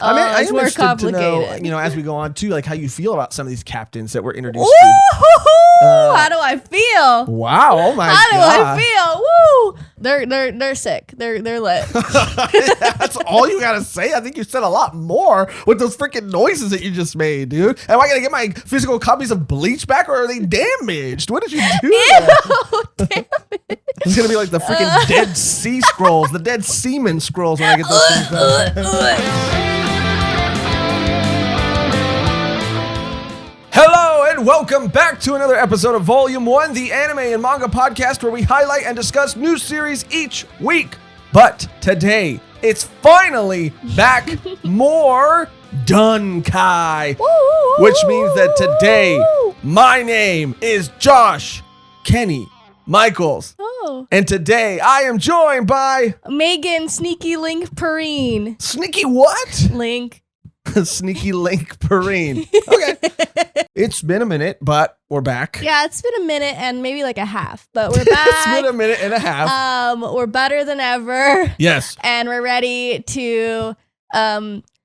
I it's am more interested complicated. to know, as we go on too, like how you feel about some of these captains that were introduced. How do I feel? Wow! Oh my How do god! I feel? Woo! They're sick. They're lit. That's all you gotta say. I think you said a lot more with those freaking noises that you just made, dude. Am I gonna get my physical copies of Bleach back, or are they damaged? What did you do? Ew, damn it. It's gonna be like the freaking Dead Sea Scrolls, the Dead Seaman Scrolls when I get those things back. Hello and welcome back to another episode of Volume 1, the anime and manga podcast where we highlight and discuss new series each week. But today, it's finally back, more Dunkai, which means that today, my name is Josh Kenny Michaels. And today, I am joined by... Mehgan Sneaky Link Perrine. Sneaky what? Link. Sneaky Link Perrine. Okay. It's been a minute, but we're back. Yeah, it's been a minute and maybe like a half, but we're back. It's been a minute and a half. We're better than ever. Yes. And we're ready to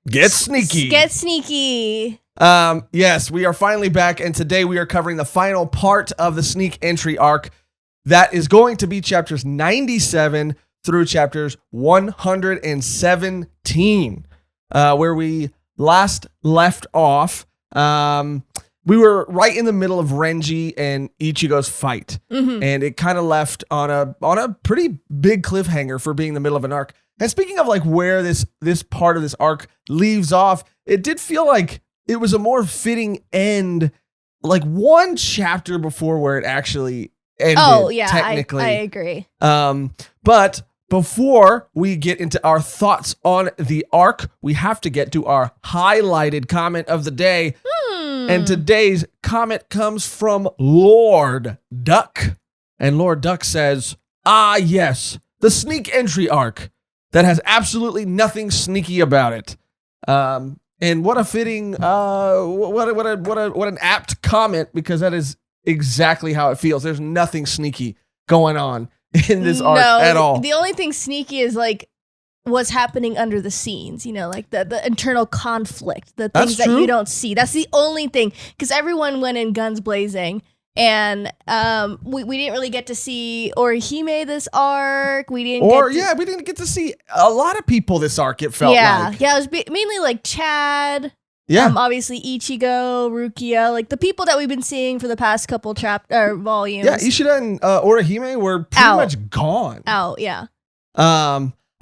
get sneaky. Get sneaky. Yes, we are finally back, and today we are covering the final part of the sneak entry arc. That is going to be chapters 97 through chapters 117, where we last left off. We were right in the middle of Renji and Ichigo's fight, and it kind of left on a pretty big cliffhanger for being the middle of an arc. And speaking of like where this part of this arc leaves off, it did feel like it was a more fitting end, like one chapter before where it actually ended. Oh yeah, technically, I agree. But before we get into our thoughts on the arc, we have to get to our highlighted comment of the day. And today's comment comes from Lord Duck. And Lord Duck says, "Ah, yes, the sneak entry arc that has absolutely nothing sneaky about it." And what a fitting, what an apt comment, because that is exactly how it feels. There's nothing sneaky going on in this arc at all. The only thing sneaky is like what's happening under the scenes, like the internal conflict, the things that you don't see. That's the only thing, because everyone went in guns blazing, and we didn't really get to see Orihime this arc. We didn't get to see a lot of people this arc, it felt like. Yeah, it was mainly like Chad. Yeah. Obviously Ichigo, Rukia, like the people that we've been seeing for the past couple volumes. Yeah, Ishida and Orihime were pretty much gone. Out, yeah.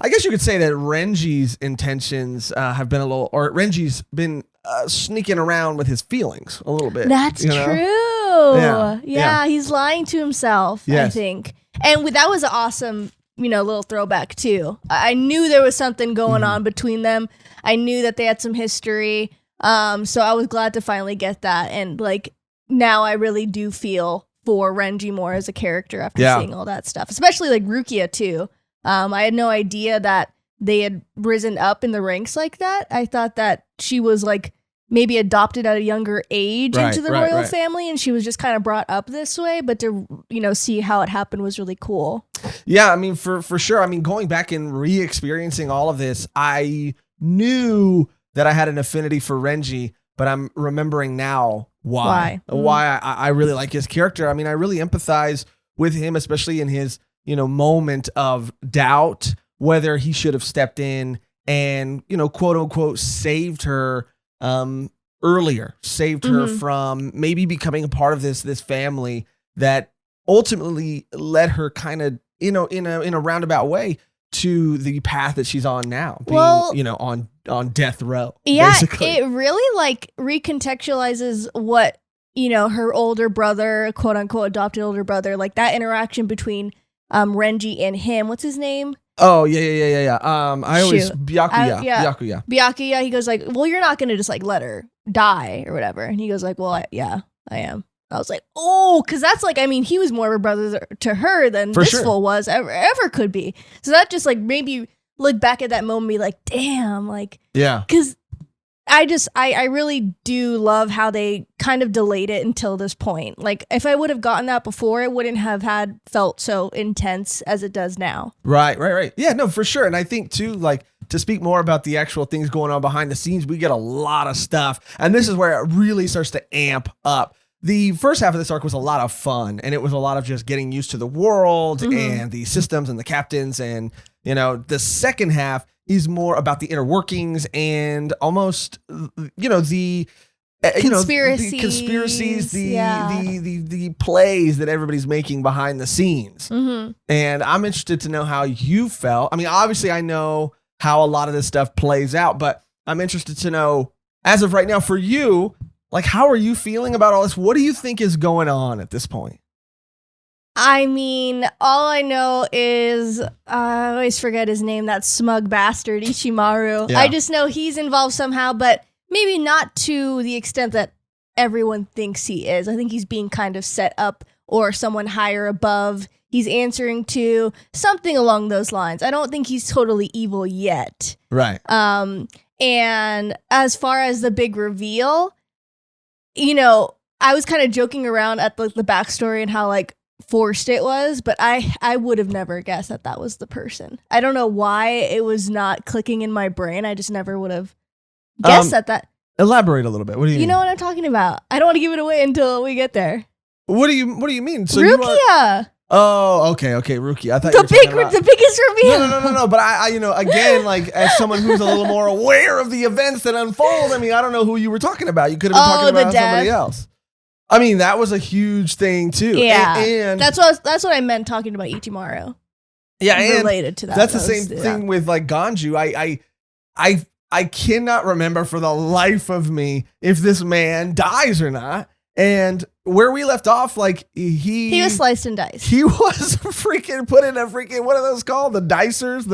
I guess you could say that Renji's intentions have been Renji's been sneaking around with his feelings a little bit. That's true. Yeah, he's lying to himself, yes. I think. And that was an awesome, little throwback too. I knew there was something going on between them. I knew that they had some history. So I was glad to finally get that. And like now I really do feel for Renji more as a character after seeing all that stuff, especially like Rukia too. I had no idea that they had risen up in the ranks like that. I thought that she was like maybe adopted at a younger age into the royal family, and she was just kind of brought up this way. But to see how it happened was really cool. Yeah, I mean for sure. I mean, going back and re-experiencing all of this, I knew that I had an affinity for Renji, but I'm remembering now why I really like his character. I mean, I really empathize with him, especially in his moment of doubt, whether he should have stepped in and, quote unquote, saved her earlier, saved her from maybe becoming a part of this family that ultimately led her kind of, in a roundabout way to the path that she's on now, being, on death row. Yeah, basically. It really like recontextualizes what, her older brother, quote unquote, adopted older brother, like that interaction between Renji and him. What's his name? Oh, yeah. I always Byakuya. Byakuya, he goes like, well, you're not going to just like let her die or whatever. And he goes like, well, I am. I was like, oh, because that's like, I mean, he was more of a brother to her than fool was ever could be. So that just like maybe look back at that moment and be like, damn, like, yeah. Because I really do love how they kind of delayed it until this point. Like, if I would have gotten that before, it wouldn't have felt so intense as it does now. Right. Yeah, no, for sure. And I think too, like, to speak more about the actual things going on behind the scenes, we get a lot of stuff. And this is where it really starts to amp up. The first half of this arc was a lot of fun, and it was a lot of just getting used to the world and the systems and the captains. And, you know, the second half is more about the inner workings and almost, you know, the conspiracies, the plays that everybody's making behind the scenes. And I'm interested to know how you felt. I mean, obviously I know how a lot of this stuff plays out, but I'm interested to know, as of right now, for you, like, how are you feeling about all this? What do you think is going on at this point? I mean, all I know is, I always forget his name, that smug bastard, Ichimaru. Yeah. I just know he's involved somehow, but maybe not to the extent that everyone thinks he is. I think he's being kind of set up, or someone higher above he's answering to, something along those lines. I don't think he's totally evil yet. Right. And as far as the big reveal, you know, I was kind of joking around at the backstory and how, like, forced it was, but I would have never guessed that was the person. I don't know why it was not clicking in my brain. I just never would have guessed that. Elaborate a little bit. What do you mean? You know what I'm talking about. I don't want to give it away until we get there. What do you mean? So Rukia. Oh, okay, Rukia. I thought the biggest reveal. No. But I, you know, again, like, as someone who's a little more aware of the events that unfold, I mean, I don't know who you were talking about. You could have been talking about somebody else. I mean, that was a huge thing too. Yeah, and that's what I meant talking about Ichimaru. Yeah, and related to that. That's the same thing with, like, Ganju. I cannot remember for the life of me if this man dies or not. And where we left off, like, he was sliced and diced. He was freaking put in a freaking, what are those called? The dicers?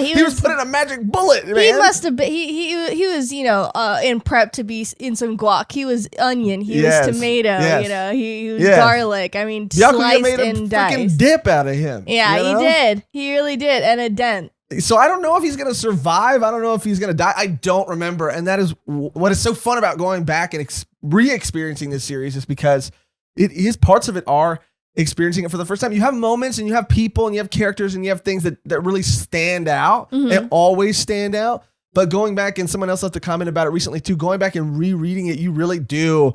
He was put in a magic bullet, man. He must have been, he was, you know, in prep to be in some guac. He was onion. He was tomato, you know, he was garlic. I mean, Byakuya sliced made a and diced. Freaking dip out of him. Yeah, you know? He did. He really did. And a dent. So I don't know if he's going to survive. I don't know if he's going to die. I don't remember. And that is what is so fun about going back and re-experiencing this series, is because it is, parts of it are experiencing it for the first time. You have moments and you have people and you have characters and you have things that really stand out and always stand out. But going back, and someone else left a comment about it recently too, going back and rereading it, you really do.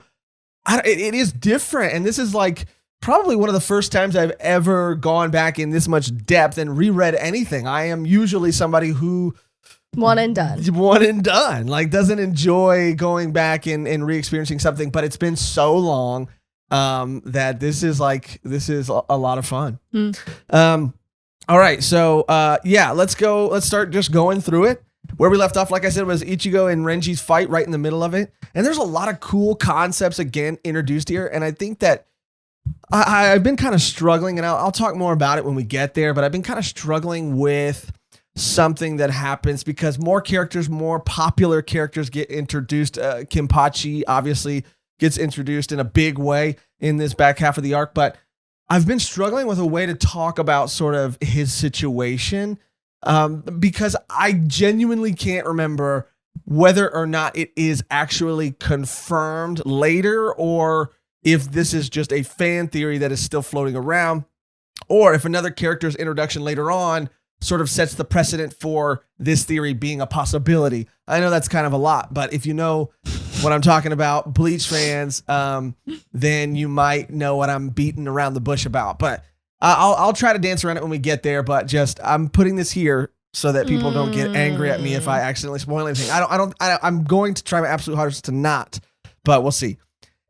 It is different. And this is like probably one of the first times I've ever gone back in this much depth and reread anything. I am usually somebody who one and done, like, doesn't enjoy going back and re-experiencing something, but it's been so long that this is a lot of fun. All right, so let's start just going through it. Where we left off, like I said, was Ichigo and Renji's fight right in the middle of it, and there's a lot of cool concepts again introduced here, and I think that I've been kind of struggling, and I'll talk more about it when we get there, but I've been kind of struggling with something that happens because more popular characters get introduced. Kenpachi obviously gets introduced in a big way in this back half of the arc, but I've been struggling with a way to talk about sort of his situation because I genuinely can't remember whether or not it is actually confirmed later, or if this is just a fan theory that is still floating around, or if another character's introduction later on sort of sets the precedent for this theory being a possibility. I know that's kind of a lot, but if you know what I'm talking about, Bleach fans, then you might know what I'm beating around the bush about. But I'll try to dance around it when we get there, but just I'm putting this here so that people don't get angry at me if I accidentally spoil anything. I'm going to try my absolute hardest to not, but we'll see.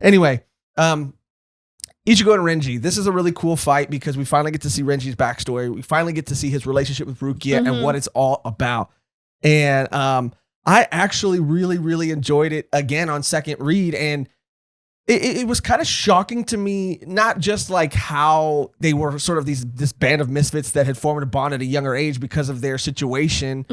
Anyway, Ichigo and Renji, this is a really cool fight because we finally get to see Renji's backstory. We finally get to see his relationship with Rukia and what it's all about. And I actually really, really enjoyed it again on second read. And it was kind of shocking to me, not just like how they were sort of this band of misfits that had formed a bond at a younger age because of their situation,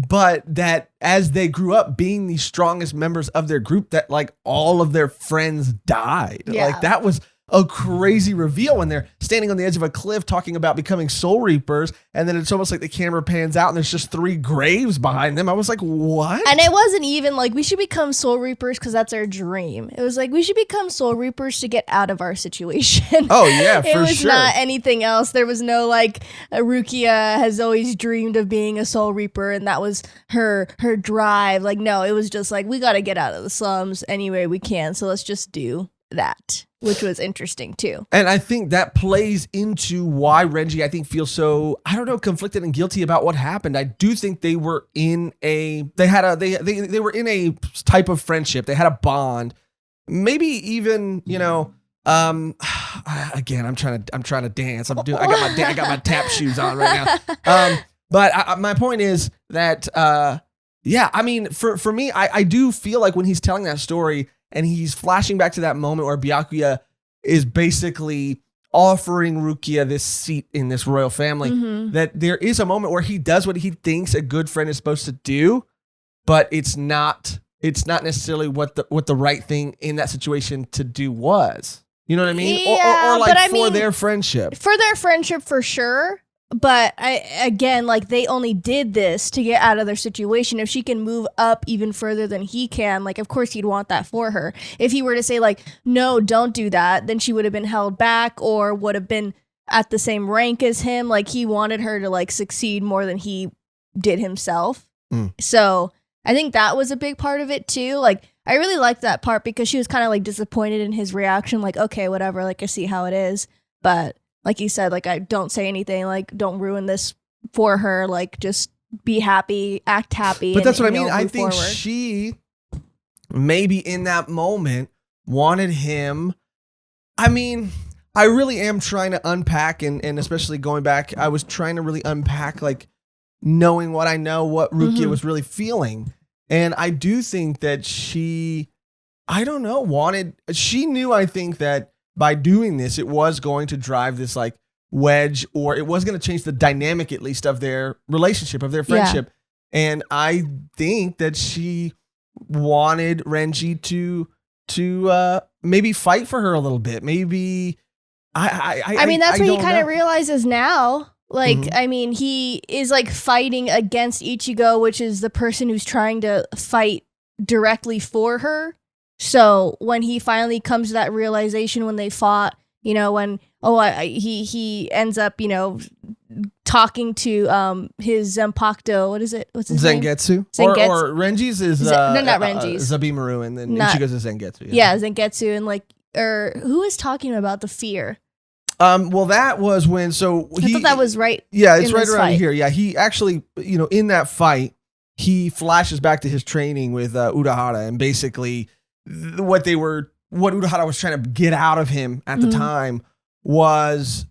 but that as they grew up being the strongest members of their group, that like all of their friends died. Yeah. Like that was a crazy reveal when they're standing on the edge of a cliff talking about becoming soul reapers, and then it's almost like the camera pans out and there's just 3 graves behind them. I was like, what? And it wasn't even like we should become soul reapers because that's our dream. It was like we should become soul reapers to get out of our situation. Oh yeah, for sure. It was not anything else. There was no like Rukia has always dreamed of being a soul reaper and that was her drive. Like no, it was just like we got to get out of the slums any way we can. So let's just do that, which was interesting too. And I think that plays into why Renji, I think, feels so, I don't know, conflicted and guilty about what happened. I do think they were in a type of friendship. They had a bond. Maybe even, you know, again, I'm trying to dance. I got my tap shoes on right now. But my point is that, yeah, I mean, for me, I do feel like when he's telling that story and he's flashing back to that moment where Byakuya is basically offering Rukia this seat in this royal family, that there is a moment where he does what he thinks a good friend is supposed to do, but it's not necessarily what the right thing in that situation to do was. You know what I mean? Yeah, or like for their friendship. For their friendship, for sure. But like they only did this to get out of their situation. If she can move up even further than he can, like, of course he'd want that for her. If he were to say like, no, don't do that, then she would have been held back or would have been at the same rank as him. Like he wanted her to like succeed more than he did himself. So I think that was a big part of it too. Like I really liked that part because she was kind of like disappointed in his reaction. Like, okay, whatever. Like I see how it is. But like you said, like, I don't say anything, like, don't ruin this for her, like, just be happy, act happy. But that's what I mean. I think she maybe in that moment wanted him. I mean, I really am trying to unpack and especially going back, I was trying to really unpack, like, knowing what I know, what Rukia was really feeling. And I do think that she, I don't know, she knew, I think, that by doing this, it was going to drive this like wedge, or it was going to change the dynamic, at least, of their relationship, of their friendship. Yeah. And I think that she wanted Renji to maybe fight for her a little bit. Maybe I mean, that's what he kind of realizes now. Like, I mean, he is like fighting against Ichigo, which is the person who's trying to fight directly for her. So when he finally comes to that realization when they fought, you know, when he ends up, you know, talking to his Zanpakuto, what is it? What's his name? Zangetsu. Or Renji's is not Renji's. Zabimaru, and then Ichigo's is Zangetsu. Yeah, Zangetsu, and like, or who is talking about the fear? Well, that was when. So I thought that was right. Yeah, it's right around here. Yeah, he actually, you know, in that fight, he flashes back to his training with Urahara, and basically what Urahara was trying to get out of him at the time was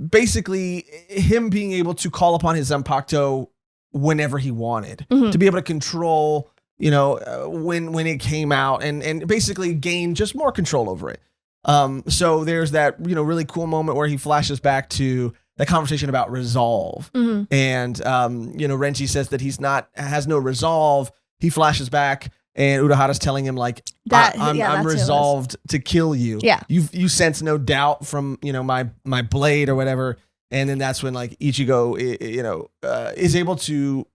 basically him being able to call upon his Zanpakuto whenever he wanted, to be able to control, you know, when it came out, and basically gain just more control over it. So there's that, you know, really cool moment where he flashes back to the conversation about resolve, and you know, Renji says that has no resolve. He flashes back, and Urahara's telling him like, I'm resolved to kill you. Yeah, you sense no doubt from, you know, my blade or whatever. And then that's when like Ichigo, you know, is able to,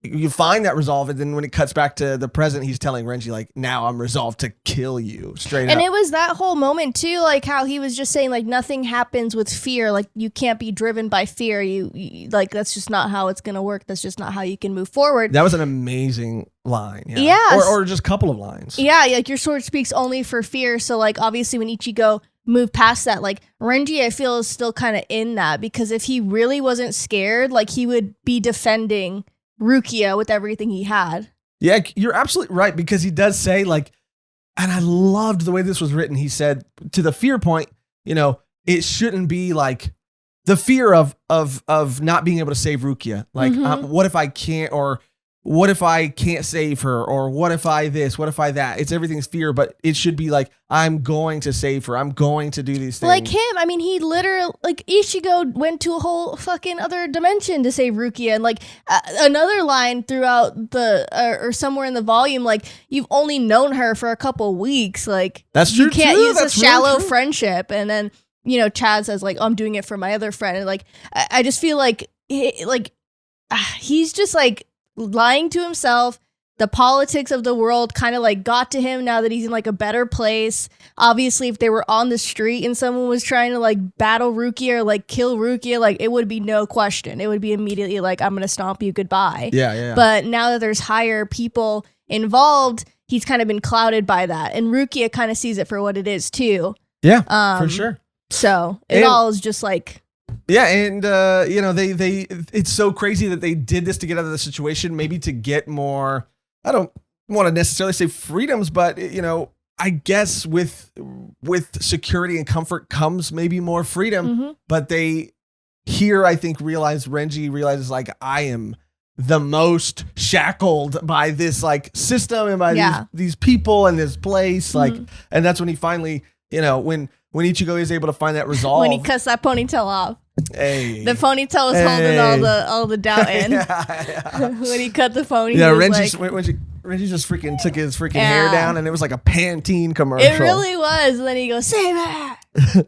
you find that resolve, and then when it cuts back to the present, he's telling Renji like, now I'm resolved to kill you straight up. And it was that whole moment too, like how he was just saying like nothing happens with fear, like you can't be driven by fear, you like that's just not how it's gonna work, that's just not how you can move forward. That was an amazing line. Yeah, or just a couple of lines. Yeah, like your sword speaks only for fear. So like obviously when Ichigo moved past that, like Renji, I feel, is still kind of in that, because if he really wasn't scared, like he would be defending Rukia with everything he had. Yeah, you're absolutely right, because he does say like, and I loved the way this was written. He said to the fear point, you know, it shouldn't be like the fear of not being able to save Rukia. Like, what if I can't, or what if I can't save her? Or what if I this? What if I that? It's everything's fear, but it should be like, I'm going to save her. I'm going to do these things. Like him. I mean, he literally, like, Ichigo went to a whole fucking other dimension to save Rukia. And, like, another line throughout or somewhere in the volume, like, you've only known her for a couple weeks. Like, that's true. You can't too. use that's a shallow really friendship. And then, Chad says, like, I'm doing it for my other friend. And, like, I just feel like, he's just, like, lying to himself. The politics of the world kind of like got to him now that he's in like a better place. Obviously, if they were on the street and someone was trying to like battle Rukia or like kill Rukia, like it would be no question. It would be immediately like, I'm going to stomp you goodbye. Yeah. But now that there's higher people involved, he's kind of been clouded by that. And Rukia kind of sees it for what it is too. Yeah, for sure. So it all is just like... Yeah, and they it's so crazy that they did this to get out of the situation, maybe to get more, I don't want to necessarily say freedoms, but I guess with security and comfort comes maybe more freedom. But they here, I think, Renji realizes like, I am the most shackled by this like system and by these people and this place. Like, and that's when he finally, when Ichigo is able to find that resolve. When he cuts that ponytail off. Hey. The ponytail was holding all the doubt in. When he cut the pony. Yeah, Renji just freaking took his freaking hair down, and it was like a Pantene commercial. It really was. And then he goes, save her.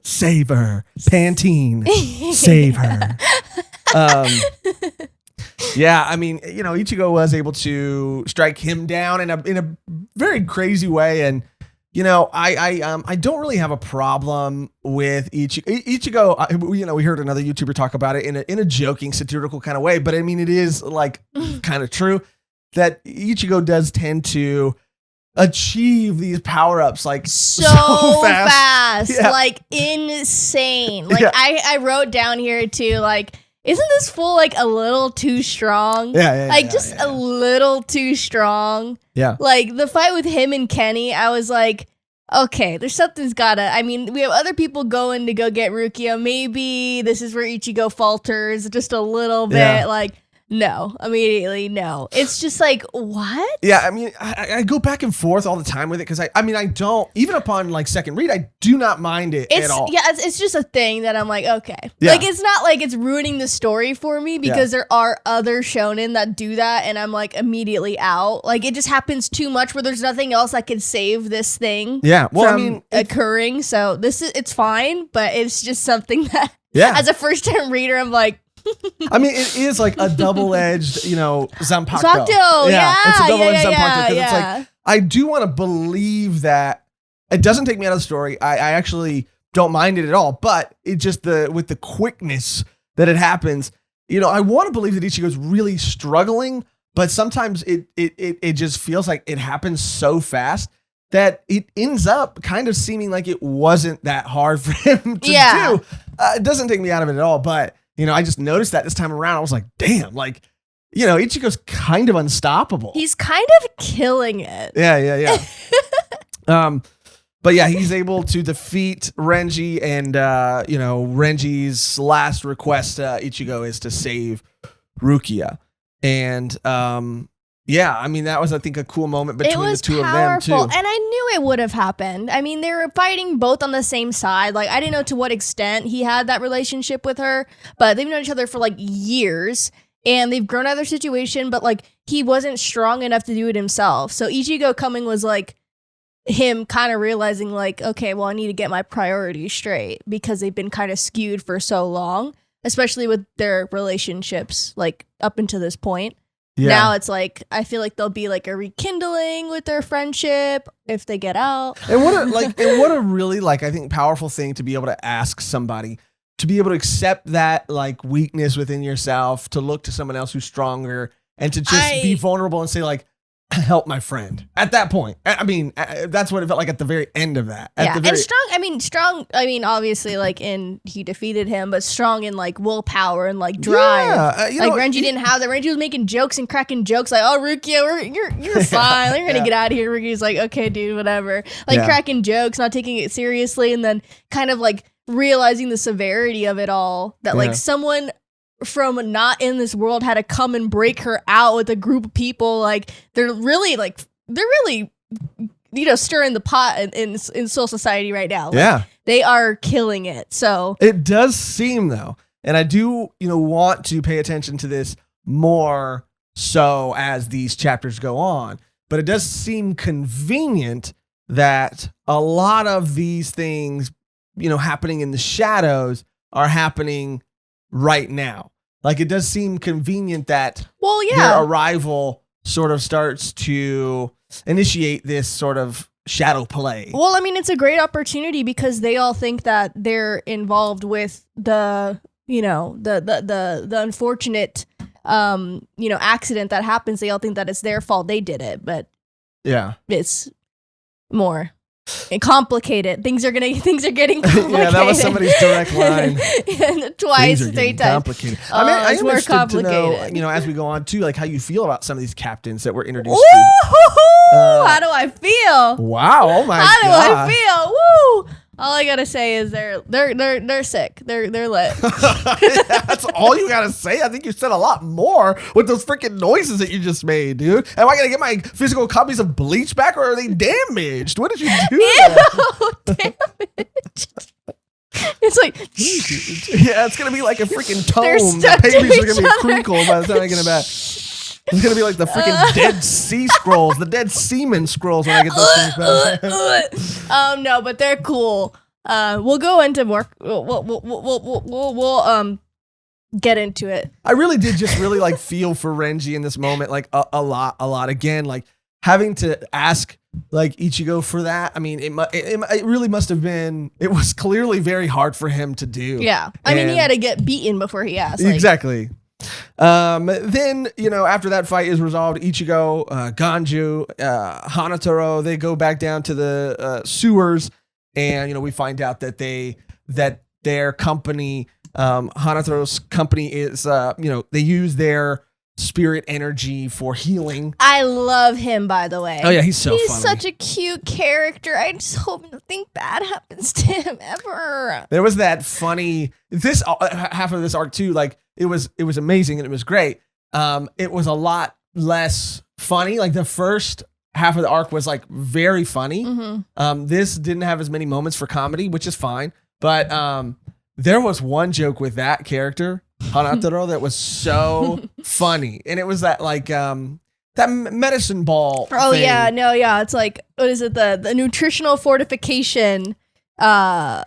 Save her. Pantene. Save her. Yeah, I mean, Ichigo was able to strike him down in a very crazy way, and I don't really have a problem with Ichigo. We heard another YouTuber talk about it in a joking, satirical kind of way, but I mean, it is like kind of true that Ichigo does tend to achieve these power-ups like so fast. Yeah. Like insane. Like I wrote down here too, like, isn't this fool like a little too strong? A little too strong. Yeah. Like the fight with him and Kenny, I was like, okay, there's something's gotta. I mean, we have other people going to go get Rukia. Maybe this is where Ichigo falters just a little bit. Yeah. Like, no, immediately no. It's just like, what? Yeah, I mean, I go back and forth all the time with it because I don't, even upon like second read, I do not mind it at all. Yeah, it's just a thing that I'm like, okay. Yeah. Like, it's not like it's ruining the story for me because there are other shonen that do that and I'm like immediately out. Like, it just happens too much where there's nothing else that could save this thing from occurring. So it's fine, but it's just something that as a first time reader, I'm like, I mean, it is like a double-edged, Zanpakuto. It's a double-edged Zanpakuto. Because it's like, I do want to believe that it doesn't take me out of the story. I actually don't mind it at all, but it just with the quickness that it happens, I want to believe that Ichigo's really struggling, but sometimes it just feels like it happens so fast that it ends up kind of seeming like it wasn't that hard for him to do. It doesn't take me out of it at all, but I just noticed that this time around. I was like, damn, like, Ichigo's kind of unstoppable. He's kind of killing it. Yeah. But yeah, he's able to defeat Renji, and, Renji's last request to Ichigo is to save Rukia. And, I mean, that was, I think, a cool moment between the two of them, too. And I knew it would have happened. I mean, they were fighting both on the same side. Like, I didn't know to what extent he had that relationship with her, but they've known each other for, like, years, and they've grown out of their situation, but, like, he wasn't strong enough to do it himself. So Ichigo coming was, like, him kind of realizing, like, okay, well, I need to get my priorities straight because they've been kind of skewed for so long, especially with their relationships, like, up until this point. Yeah. Now it's like, I feel like there'll be like a rekindling with their friendship if they get out. And what a really, like, I think powerful thing to be able to ask somebody, to be able to accept that like weakness within yourself, to look to someone else who's stronger and to just be vulnerable and say like, help my friend at that point. I mean, that's what it felt like at the very end of that. Strong, obviously, like, he defeated him, but strong in, like, willpower and, like, drive. Yeah, Renji didn't have that. Renji was making jokes and cracking jokes, like, oh, Rukia, you're fine. You're gonna get out of here. Rukia's like, okay, dude, whatever. Like, cracking jokes, not taking it seriously, and then kind of, like, realizing the severity of it all, that, like, someone from not in this world had to come and break her out with a group of people. Like they're really stirring the pot in Soul Society right now. Like, they are killing it. So it does seem though, and I do want to pay attention to this more so as these chapters go on, but it does seem convenient that a lot of these things happening in the shadows are happening right now. Like it does seem convenient that their arrival sort of starts to initiate this sort of shadow play. Well, I mean, it's a great opportunity because they all think that they're involved with the unfortunate accident that happens. They all think that it's their fault. They did it, but it's more complicated. Things are getting complicated. Yeah, that was somebody's direct line. Twice, 3 times. Complicated. I mean, I'm interested to know, as we go on too, like how you feel about some of these captains that were introduced. How do I feel? Wow! Oh my God! How do I feel? Woo! All I gotta say is they're sick. They're lit. That's all you gotta say. I think you said a lot more with those freaking noises that you just made, dude. Am I gonna get my physical copies of Bleach back, or are they damaged? What did you do? Ew, damaged. It's like it's gonna be like a freaking tome. The pages are gonna be crinkled by the time I get it back. It's gonna be like the freaking Dead Sea Scrolls, the Dead Seaman Scrolls when I get those things back. No, but they're cool. We'll go into more. We'll get into it. I really did just really like feel for Renji in this moment, like a lot. Again, like having to ask like Ichigo for that. I mean, it really must have been. It was clearly very hard for him to do. Yeah, I mean, he had to get beaten before he asked. Like, exactly. Then, after that fight is resolved, Ichigo, Ganju, Hanataro, they go back down to the sewers, and we find out that their company, Hanataro's company is, they use their spirit energy for healing. I love him, by the way. Oh yeah, he's funny. Such a cute character. I just hope nothing bad happens to him ever. There was that funny this half of this arc too. Like it was amazing and it was great. It was a lot less funny. Like the first half of the arc was like very funny. Mm-hmm. This didn't have as many moments for comedy, which is fine. But there was one joke with that character, Hanataro, that was so funny, and it was that like that medicine ball. Oh thing. Yeah, it's like, what is it? The nutritional fortification, medicine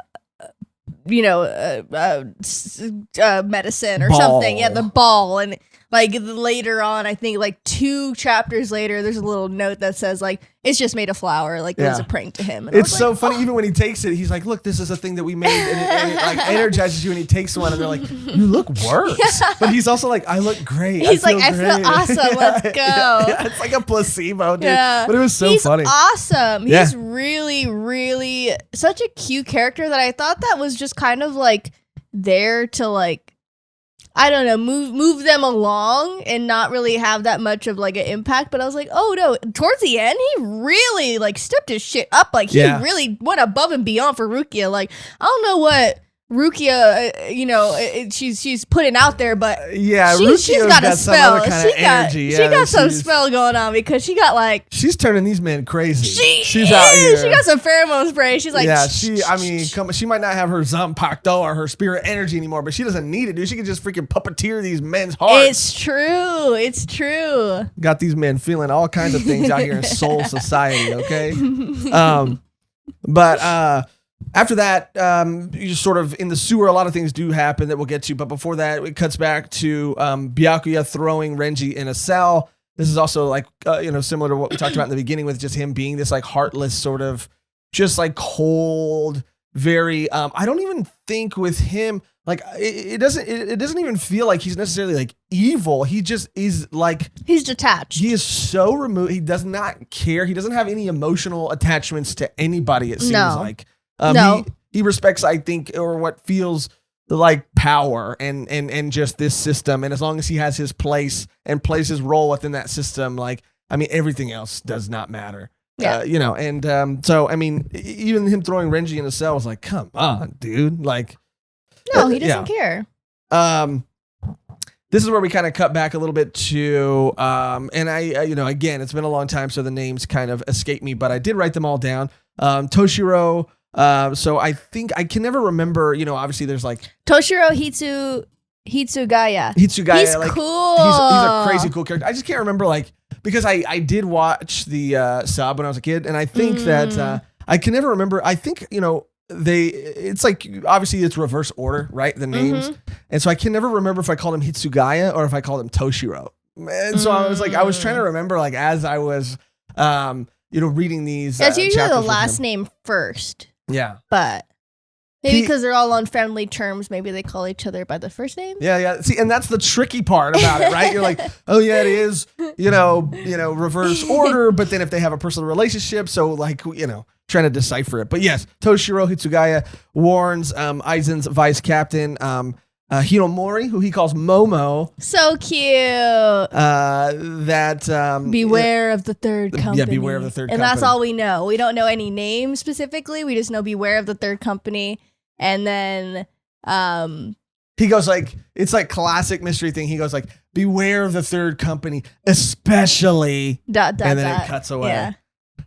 or ball. Something. Yeah, the ball. And like later on, I think like 2 chapters later, there's a little note that says like, it's just made of flour. Like it was a prank to him. And it's so funny. Even when he takes it, he's like, look, this is a thing that we made. And it like energizes you, and he takes one and they're like, you look worse. Yeah. But he's also like, I look great. He's I feel awesome. Let's go. Yeah, it's like a placebo, dude. Yeah. But it was so funny. He's awesome. He's really, really such a cute character that I thought that was just kind of like there to like, I don't know, move them along and not really have that much of like an impact. But I was like, oh no, towards the end, he really like stepped his shit up. Like he really went above and beyond for Rukia. Like, I don't know what Rukia, she's putting out there, but she's got a spell. She got some spell going on because she got like she's turning these men crazy. She's out here. She got some pheromone spray. She's like she might not have her Zanpakutos or her spirit energy anymore, but she doesn't need it, dude. She can just freaking puppeteer these men's hearts. It's true. Got these men feeling all kinds of things out here in Soul Society. Okay, but. After that, you just sort of in the sewer, a lot of things do happen that we'll get to. But before that, it cuts back to Byakuya throwing Renji in a cell. This is also like, similar to what we talked about in the beginning with just him being this like heartless sort of just like cold, very, I don't even think with him, like it doesn't even feel like he's necessarily like evil. He just is like, he's detached. He is so removed. He does not care. He doesn't have any emotional attachments to anybody. It seems like. He respects, I think, or what feels like power and just this system. And as long as he has his place and plays his role within that system, like, I mean, everything else does not matter. Yeah. So, I mean, even him throwing Renji in a cell was like, come on, dude. Like, no, he doesn't care. this is where we kind of cut back a little bit to, and I again, it's been a long time, so the names kind of escape me, but I did write them all down. Toshiro. So I think I can never remember, obviously there's like Toshiro Hitsugaya. He's like, cool. He's a crazy cool character. I just can't remember because I did watch the sub when I was a kid, and I think that I can never remember. I think, it's like, obviously it's reverse order, right? The names. And so I can never remember if I called him Hitsugaya or if I called him Toshiro. And so I was trying to remember, as I was, reading these. That's usually the last name first. Yeah. But maybe because they're all on friendly terms, maybe they call each other by the first name. Yeah. See, and that's the tricky part about it, right? You're like, oh yeah, it is, reverse order, but then if they have a personal relationship, so trying to decipher it. But yes, Toshiro Hitsugaya warns Aizen's vice captain, Hinomori, who he calls Momo. So cute. That beware of the third company. Yeah, beware of the third company. And that's all we know. We don't know any names specifically. We just know beware of the third company. And then he goes it's like classic mystery thing. He goes beware of the third company, especially and then it cuts away. Yeah.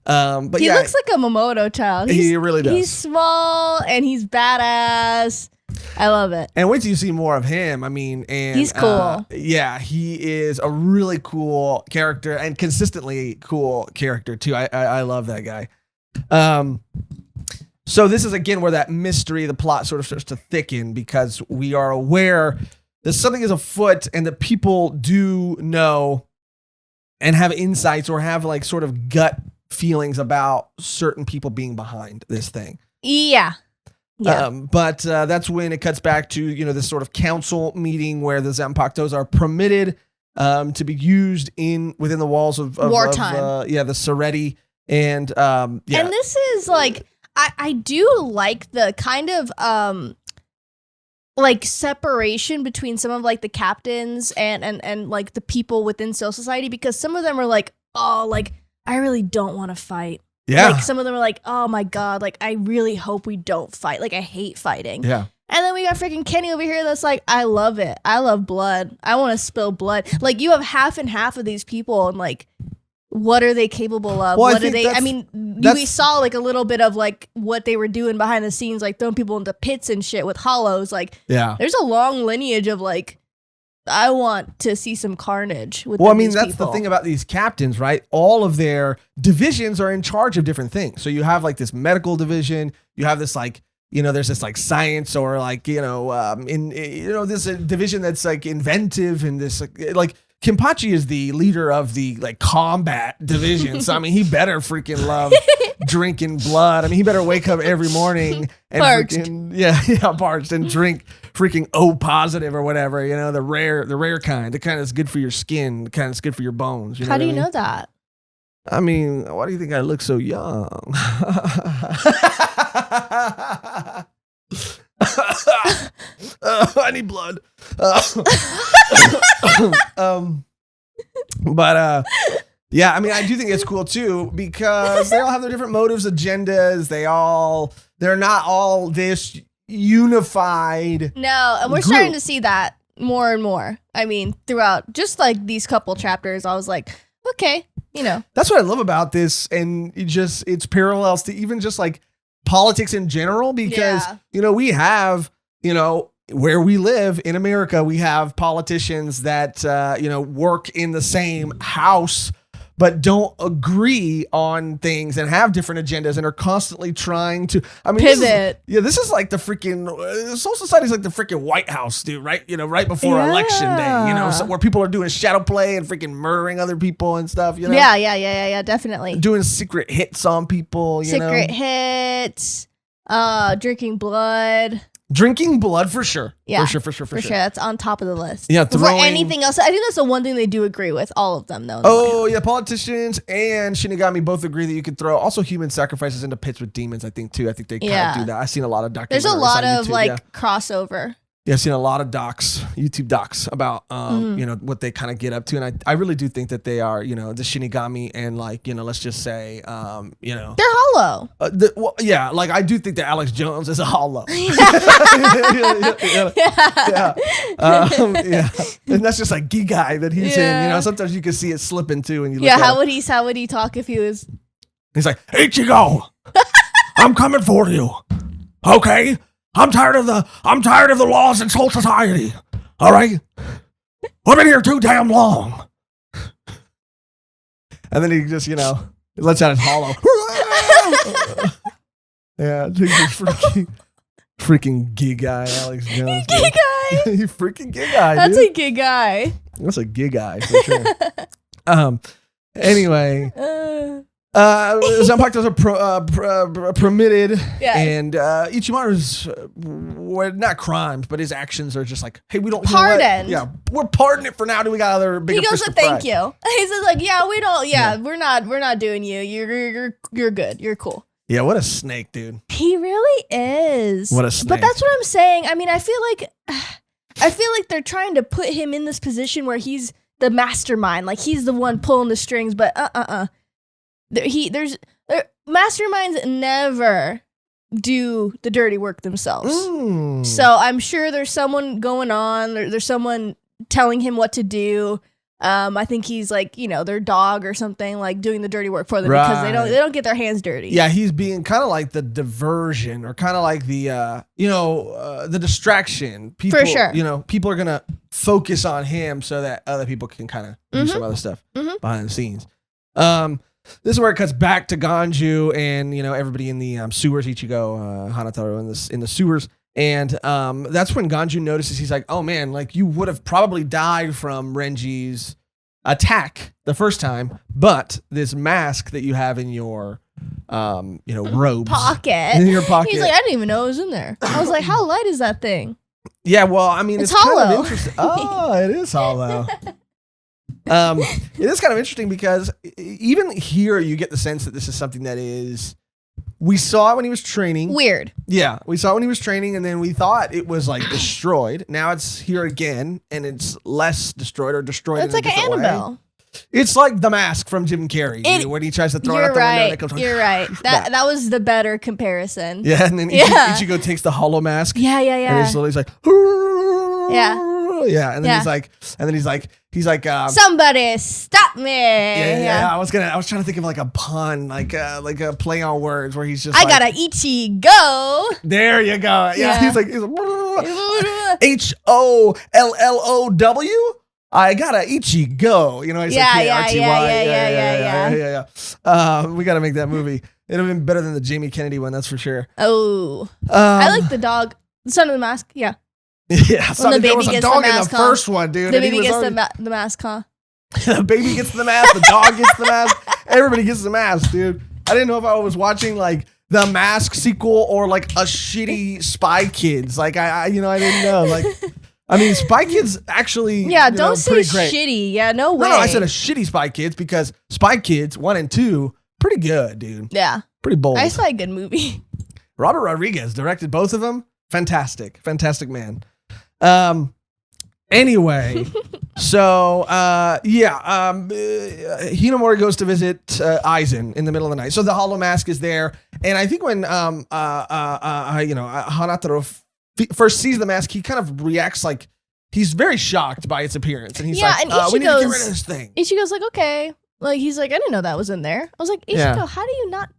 But he looks like a Momoto child. He really does. He's small and he's badass. I love it. And wait till you see more of him. I mean, and he's cool. He is a really cool character and consistently cool character too. I love that guy. So this is again where that mystery, the plot sort of starts to thicken because we are aware that something is afoot and that people do know and have insights or have sort of gut feelings about certain people being behind this thing. Yeah. But that's when it cuts back to, this sort of council meeting where the Zanpakutos are permitted to be used within the walls of wartime. The Soretti. And And this is I do like the kind of separation between some of the captains and the people within Soul Society, because some of them are I really don't want to fight. Yeah. Some of them are oh my God, I really hope we don't fight. I hate fighting. Yeah. And then we got freaking Kenny over here that's I love it. I love blood. I want to spill blood. You have half and half of these people and what are they capable of? Well, what are they? I mean, we saw a little bit of what they were doing behind the scenes, throwing people into pits and shit with hollows. Yeah. There's a long lineage of I want to see some carnage with that's people. the thing about these captains, right? All of their divisions are in charge of different things. So you have this medical division, you have this there's this science or this division that's inventive, and this Kenpachi is the leader of the combat division. So I mean, he better freaking love drinking blood. I mean, he better wake up every morning and parched and drink freaking O positive or whatever. The rare kind, the kind that's good for your skin, the kind that's good for your bones. How do you know that? I mean, why do you think I look so young? I need blood. Yeah, I mean, I do think it's cool too because they all have their different motives, agendas. They're not all this unified. No, and we're starting to see that more and more. I mean, throughout just these couple chapters, I was okay, That's what I love about this, and it's parallels to even just politics in general, because we have where we live in America, we have politicians that work in the same house but don't agree on things and have different agendas and are constantly trying to pivot. This is the freaking Soul Society is the freaking White House, dude, right? Right before election day, so where people are doing shadow play and freaking murdering other people and stuff, Yeah, definitely. Doing secret hits on people, Secret hits, drinking blood. Drinking blood for sure. Yeah. For sure. That's on top of the list. Yeah. For anything else, I think that's the one thing they do agree with, all of them, though. Oh, yeah. Politicians and Shinigami both agree that you could throw also human sacrifices into pits with demons, I think, too. I think they kind of do that. I've seen a lot of documentaries. There's a lot of crossover. Yeah, I've seen a lot of YouTube docs about, what they kind of get up to. And I really do think that they are, the Shinigami and like, let's just say, they're hollow. I do think that Alex Jones is a hollow. Yeah. And that's just like Gigai that he's in, sometimes you can see it slipping too. And you look how would he talk if he was? He's like, Ichigo, I'm coming for you. Okay. I'm tired of the laws in Soul Society. All right? I've been here too damn long. And then he just, lets out his hollow. Yeah, freaking gig guy, Alex Jones. Gig guy. You freaking gig guy. That's a gig guy. That's a gig guy for sure. Anyway. Zanpakutos are permitted, and Ichimaru's not crimes, but his actions are just like, hey, we don't pardon. Yeah, we're pardoning it for now. Do we got other bigger fish to fry? He goes, thank you. He says like, yeah, we don't. Yeah, we're not doing you. You're good. You're cool. Yeah, what a snake, dude. He really is. What a snake. But that's what I'm saying. I mean, I feel like they're trying to put him in this position where he's the mastermind, like he's the one pulling the strings, but masterminds never do the dirty work themselves. So I'm sure there's someone going on. There's someone telling him what to do. I think he's like, their dog or something, like doing the dirty work for them because they don't get their hands dirty. Yeah, he's being kind of like the diversion or kind of like the the distraction. People, for sure. People are gonna focus on him so that other people can kind of do some other stuff behind the scenes. This is where it cuts back to Ganju and everybody in the sewers, Ichigo, Hanataro in the sewers, and that's when Ganju notices. He's like, "Oh man, like you would have probably died from Renji's attack the first time, but this mask that you have in your robes pocket, in your pocket." He's like, "I didn't even know it was in there." I was like, "How light is that thing?" Yeah, well, I mean, it's hollow. Kind of interesting. Oh, it is hollow. It is kind of interesting because even here you get the sense that this is something that we saw it when he was training. Weird. Yeah, we saw it when he was training and then we thought it was like destroyed. Now it's here again and it's less destroyed or destroyed. It's like an Annabelle. Way. It's like the mask from Jim Carrey when he tries to throw it out the window. And it comes You're right. That was the better comparison. Yeah, and then Ichigo takes the hollow mask. Yeah. And he's like, yeah, and then he's like, somebody stop me. Yeah. I was trying to think of like a pun, like a play on words where he's just I gotta Ichigo. There you go. Yeah. He's like HOLLOW. I gotta Ichigo. He's yeah. We gotta make that movie. It'd have been better than the Jamie Kennedy one, that's for sure. Oh, I like the dog, the son of the mask. Yeah. Yeah, there was a dog in the first one, dude. The baby gets the mask, huh? The baby gets the mask, the dog gets the mask, everybody gets the mask, dude. I didn't know if I was watching like the Mask sequel or like a shitty Spy Kids. Like I didn't know. Like, I mean, Spy Kids actually. Yeah, don't say shitty. Yeah, no way. No, I said a shitty Spy Kids because Spy Kids 1 and 2 pretty good, dude. Yeah, pretty bold. I saw a good movie. Robert Rodriguez directed both of them. Fantastic man. Anyway, so Hinamori goes to visit Aizen in the middle of the night. So the hollow mask is there, and I think when Hanataro first sees the mask, he kind of reacts like he's very shocked by its appearance, and he's like, and "We need to get rid of this thing." Ichigo's like, "Okay," like he's like, "I didn't know that was in there." I was like, "Ichigo, how do you not?"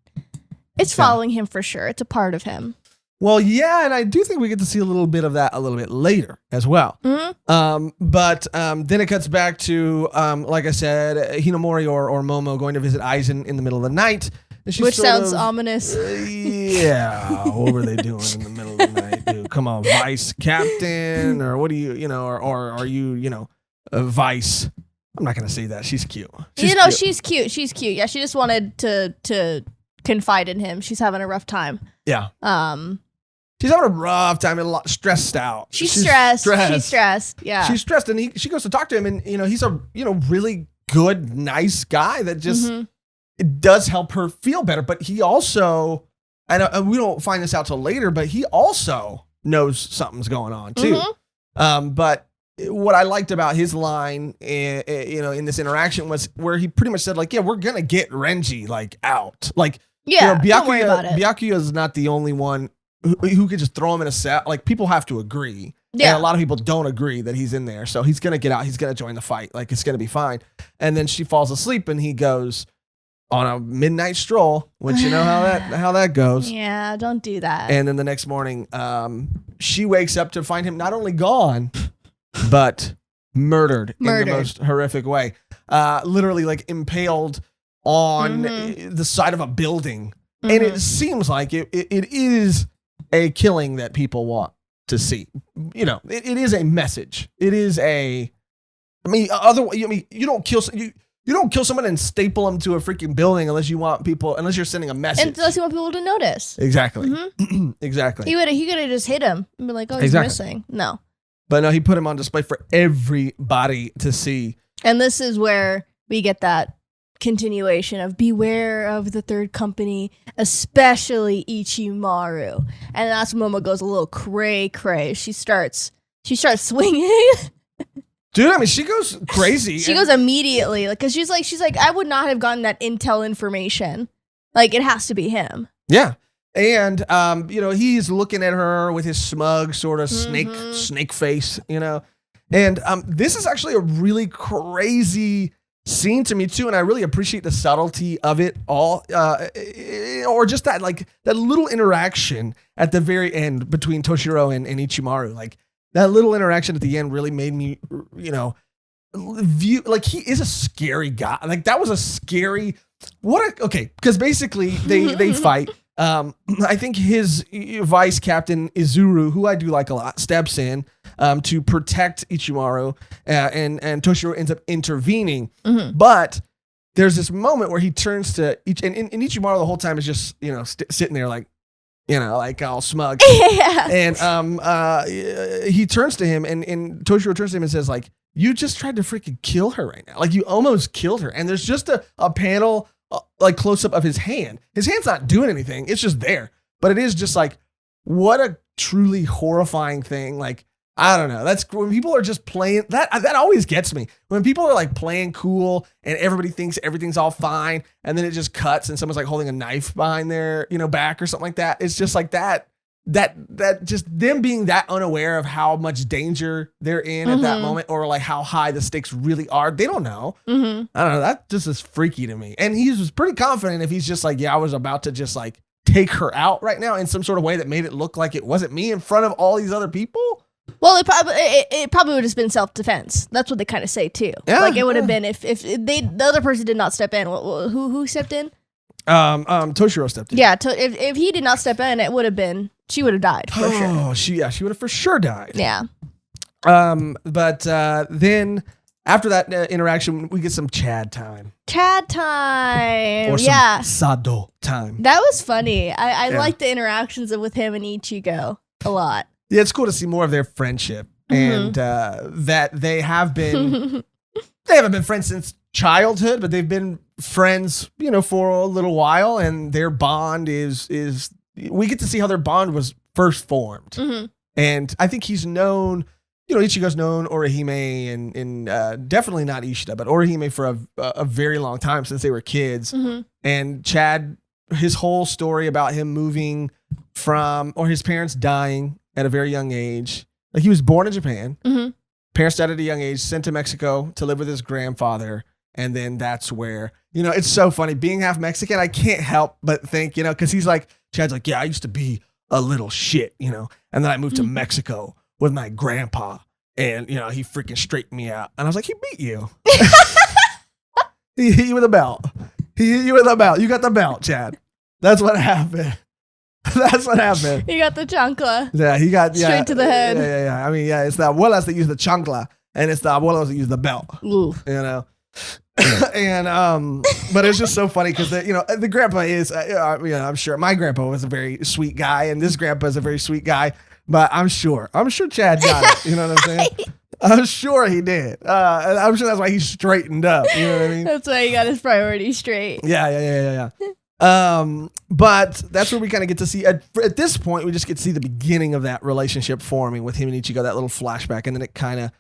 It's following him for sure. It's a part of him. Well, yeah, and I do think we get to see a little bit of that a little bit later as well. But then it cuts back to, like I said, Hinamori or Momo going to visit Aizen in the middle of the night. Which sounds ominous. Yeah, what were they doing in the middle of the night, dude? Come on, vice captain, or what do you, or are you, a vice? I'm not going to say that. She's cute. She's cute. She's cute. Yeah, she just wanted to confide in him. She's having a rough time. Yeah. She's having a rough time and a lot stressed out. She's stressed. She's stressed. Yeah. She's stressed, and she goes to talk to him, and he's a really good, nice guy that just it does help her feel better. But he also, and we don't find this out till later, but he also knows something's going on too. But what I liked about his line, in this interaction was where he pretty much said like, yeah, we're going to get Renji like out. Like, don't worry about it. Byakuya is not the only one who could just throw him in a cell. Like, people have to agree. Yeah. And a lot of people don't agree that he's in there. So he's going to get out. He's going to join the fight. Like, it's going to be fine. And then she falls asleep and he goes on a midnight stroll, which you know how that goes. Yeah, don't do that. And then the next morning, she wakes up to find him not only gone, but murdered in the most horrific way. Literally like impaled on the side of a building. And it seems like it is a killing that people want to see. It is a message. It is a, you don't kill someone and staple them to a freaking building unless you're sending a message. Unless you want people to notice. Exactly. Exactly. He could have just hit him and be like, oh, he's missing. No. But no, he put him on display for everybody to see. And this is where we get that continuation of beware of the third company, especially Ichimaru. And that's when Momo goes a little cray. She starts swinging. Dude, I mean, she goes crazy. She goes immediately, like, because she's like, I would not have gotten that intel information. Like, it has to be him. Yeah. And, he's looking at her with his smug sort of snake face, And this is actually a really crazy scene to me too. And I really appreciate the subtlety of it all. Or just that little interaction at the very end between Toshiro and Ichimaru. Like, that little interaction at the end really made me, view, like, he is a scary guy. Like, that was a scary, because basically they fight. I think his vice captain Izuru, who I do like a lot, steps in to protect Ichimaru, and Toshiro ends up intervening. But there's this moment where he turns to and Ichimaru the whole time is just sitting there like all smug. Yeah. And he turns to him and Toshiro turns to him and says like, you just tried to freaking kill her right now. Like, you almost killed her. And there's just a panel like close up of his hand. His hand's not doing anything. It's just there. But it is just like, what a truly horrifying thing. Like, I don't know. That's when people are just playing that always gets me. When people are like playing cool and everybody thinks everything's all fine and then it just cuts and someone's like holding a knife behind their, back or something like that. It's just like that just them being that unaware of how much danger they're in at that moment, or like how high the stakes really are. They don't know. I don't know. That just is freaky to me. And he was pretty confident if he's just like, yeah, I was about to just like take her out right now in some sort of way that made it look like it wasn't me in front of all these other people. Well, it probably would have been self-defense. That's what they kind of say too. Yeah, like, it would have been if the other person did not step in. Who stepped in? Toshiro stepped in. Yeah, if he did not step in, it would have been, she would have died for sure. Oh, she would have for sure died. Yeah. But then after that interaction, we get some Chad time. Or some Sado time. That was funny. I like the interactions with him and Ichigo a lot. Yeah, it's cool to see more of their friendship, and that they haven't been friends since childhood, but they've been friends, for a little while, and their bond is we get to see how their bond was first formed. And I think he's known, Ichigo's known Orihime and definitely not Ishida, but Orihime for a very long time, since they were kids. And Chad, his whole story about him moving or his parents dying at a very young age. Like, he was born in Japan. Parents died at a young age, sent to Mexico to live with his grandfather. And then that's where, it's so funny being half Mexican. I can't help but think, because Chad's like, yeah, I used to be a little shit, and then I moved to Mexico with my grandpa, and, he freaking straightened me out. And I was like, he beat you. He hit you with a belt. He hit you with a belt. You got the belt, Chad. That's what happened. That's what happened. He got the chancla. Yeah, he got straight to the head. Yeah. I mean, it's the abuelas that use the chancla, and it's the abuelos that use the belt. Ooh. And but it's just so funny because the grandpa is, I'm sure my grandpa was a very sweet guy, and this grandpa is a very sweet guy. But I'm sure Chad got it. You know what I'm saying? I'm sure he did. I'm sure that's why he straightened up. You know what I mean? That's why he got his priorities straight. Yeah. But that's where we kind of get to see at this point, we just get to see the beginning of that relationship forming with him and Ichigo, that little flashback. And then it kind of,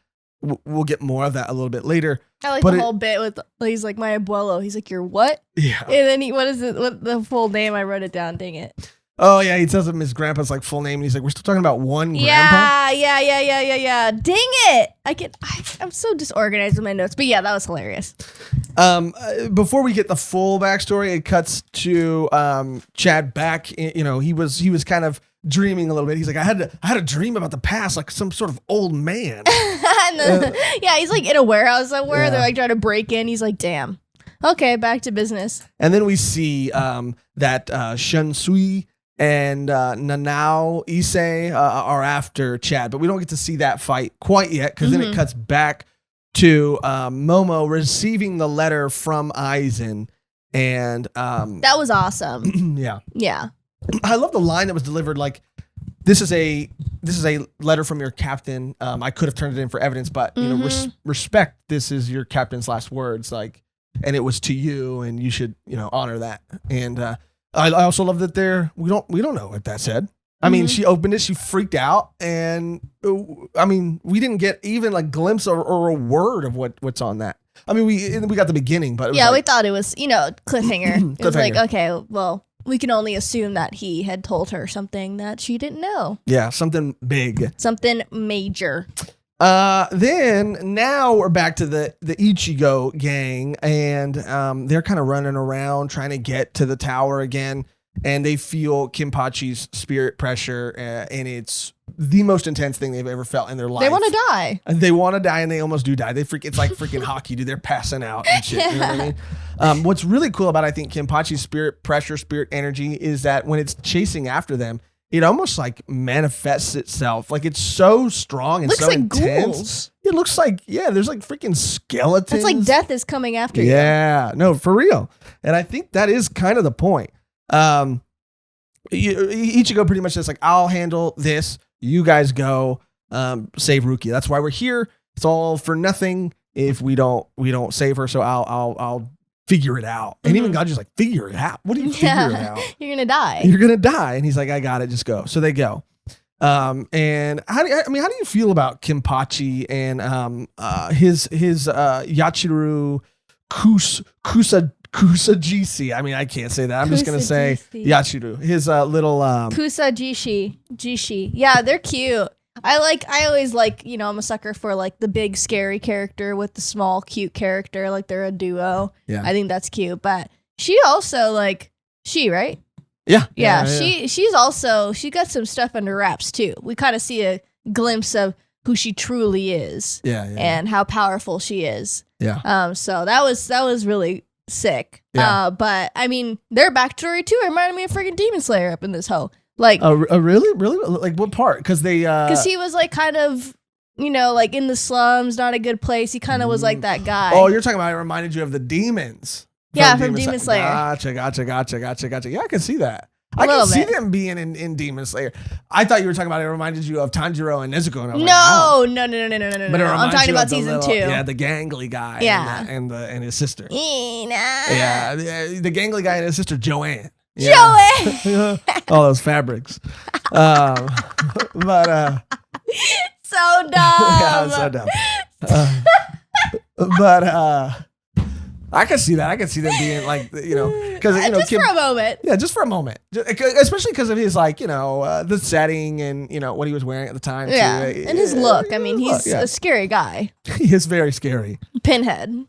we'll get more of that a little bit later. I like the whole bit with, he's like, my abuelo. He's like, you're what? Yeah. And then what is it? What the full name? I wrote it down. Dang it. Oh, yeah. He tells him his grandpa's like full name. And he's like, we're still talking about one grandpa? Yeah. Dang it. I'm so disorganized with my notes. But yeah, that was hilarious. Before we get the full backstory, it cuts to Chad back. You know, he was kind of dreaming a little bit. He's like, I had a dream about the past, like some sort of old man. Yeah, he's like in a warehouse somewhere. They're like trying to break in. He's like, damn. Okay, back to business. And then we see that Shunsui and Nanao Issei are after Chad, but we don't get to see that fight quite yet, because then it cuts back to Momo receiving the letter from Aizen. And that was awesome. Yeah. I love the line that was delivered, like, this is a letter from your captain. I could have turned it in for evidence, but you know, respect, this is your captain's last words, like, and it was to you, and you should, you know, honor that. And I also love that we don't know what that said. I mean, she opened it, she freaked out, and I mean, we didn't get even a glimpse or a word of what's on that. I mean, we got the beginning, but we thought it was, you know, cliffhanger. It was like, okay, well, we can only assume that he had told her something that she didn't know. Yeah, something big. Something major. Then now we're back to the Ichigo gang, and they're kind of running around trying to get to the tower again, and they feel Kenpachi's spirit pressure, and it's the most intense thing they've ever felt in their life. They want to die. They want to die, and they almost do die. It's like freaking hockey, dude. They're passing out and shit. You know what I mean? What's really cool about, I think, Kenpachi's spirit pressure, spirit energy, is that when it's chasing after them, it almost like manifests itself. Like, it's so strong and so intense. Ghouls. It looks like, there's like freaking skeletons. It's like death is coming after you. Yeah, no, for real. And I think that is kind of the point. Ichigo pretty much says, like, I'll handle this. You guys go save Rukia. That's why we're here. It's all for nothing if we don't save her. So I'll figure it out. And even Ganju's like, figure it out. What do you figure it out? You're gonna die. You're gonna die. And he's like, I got it. Just go. So they go. And how do you feel about Kenpachi and his Yachiru Kusajisi? I mean, I can't say that. I'm just gonna say Yachiru. His little Kusajishi. Yeah, they're cute. I always like, you know, I'm a sucker for like the big scary character with the small cute character, like they're a duo. Yeah. I think that's cute. But she also right? Yeah. She's also, she got some stuff under wraps too. We kind of see a glimpse of who she truly is. And how powerful she is. Yeah. So that was really sick. Yeah. But I mean, their backstory too reminded me of freaking Demon Slayer up in this hoe. Like, really? Like, what part? Because he was like kind of, you know, like in the slums, not a good place. He kind of was like that guy. Oh, you're talking about, it reminded you of the demons. From Demon Slayer. Gotcha. Yeah, I can see that. I can see them being in Demon Slayer. I thought you were talking about, it reminded you of Tanjiro and Nezuko. And I was no. But I'm talking about season 2. Yeah, the gangly guy. Yeah. And his sister. Yeah, the gangly guy and his sister Joanne. Yeah. All those fabrics. But so dumb. Yeah, so dumb. But I can see that. I can see them being like, you know, because, you know, just for a moment. Yeah, just for a moment. Especially because of his, like, you know, the setting and, you know, what he was wearing at the time. Yeah, too. And his look. I mean, he's a scary guy. He is very scary. Pinhead.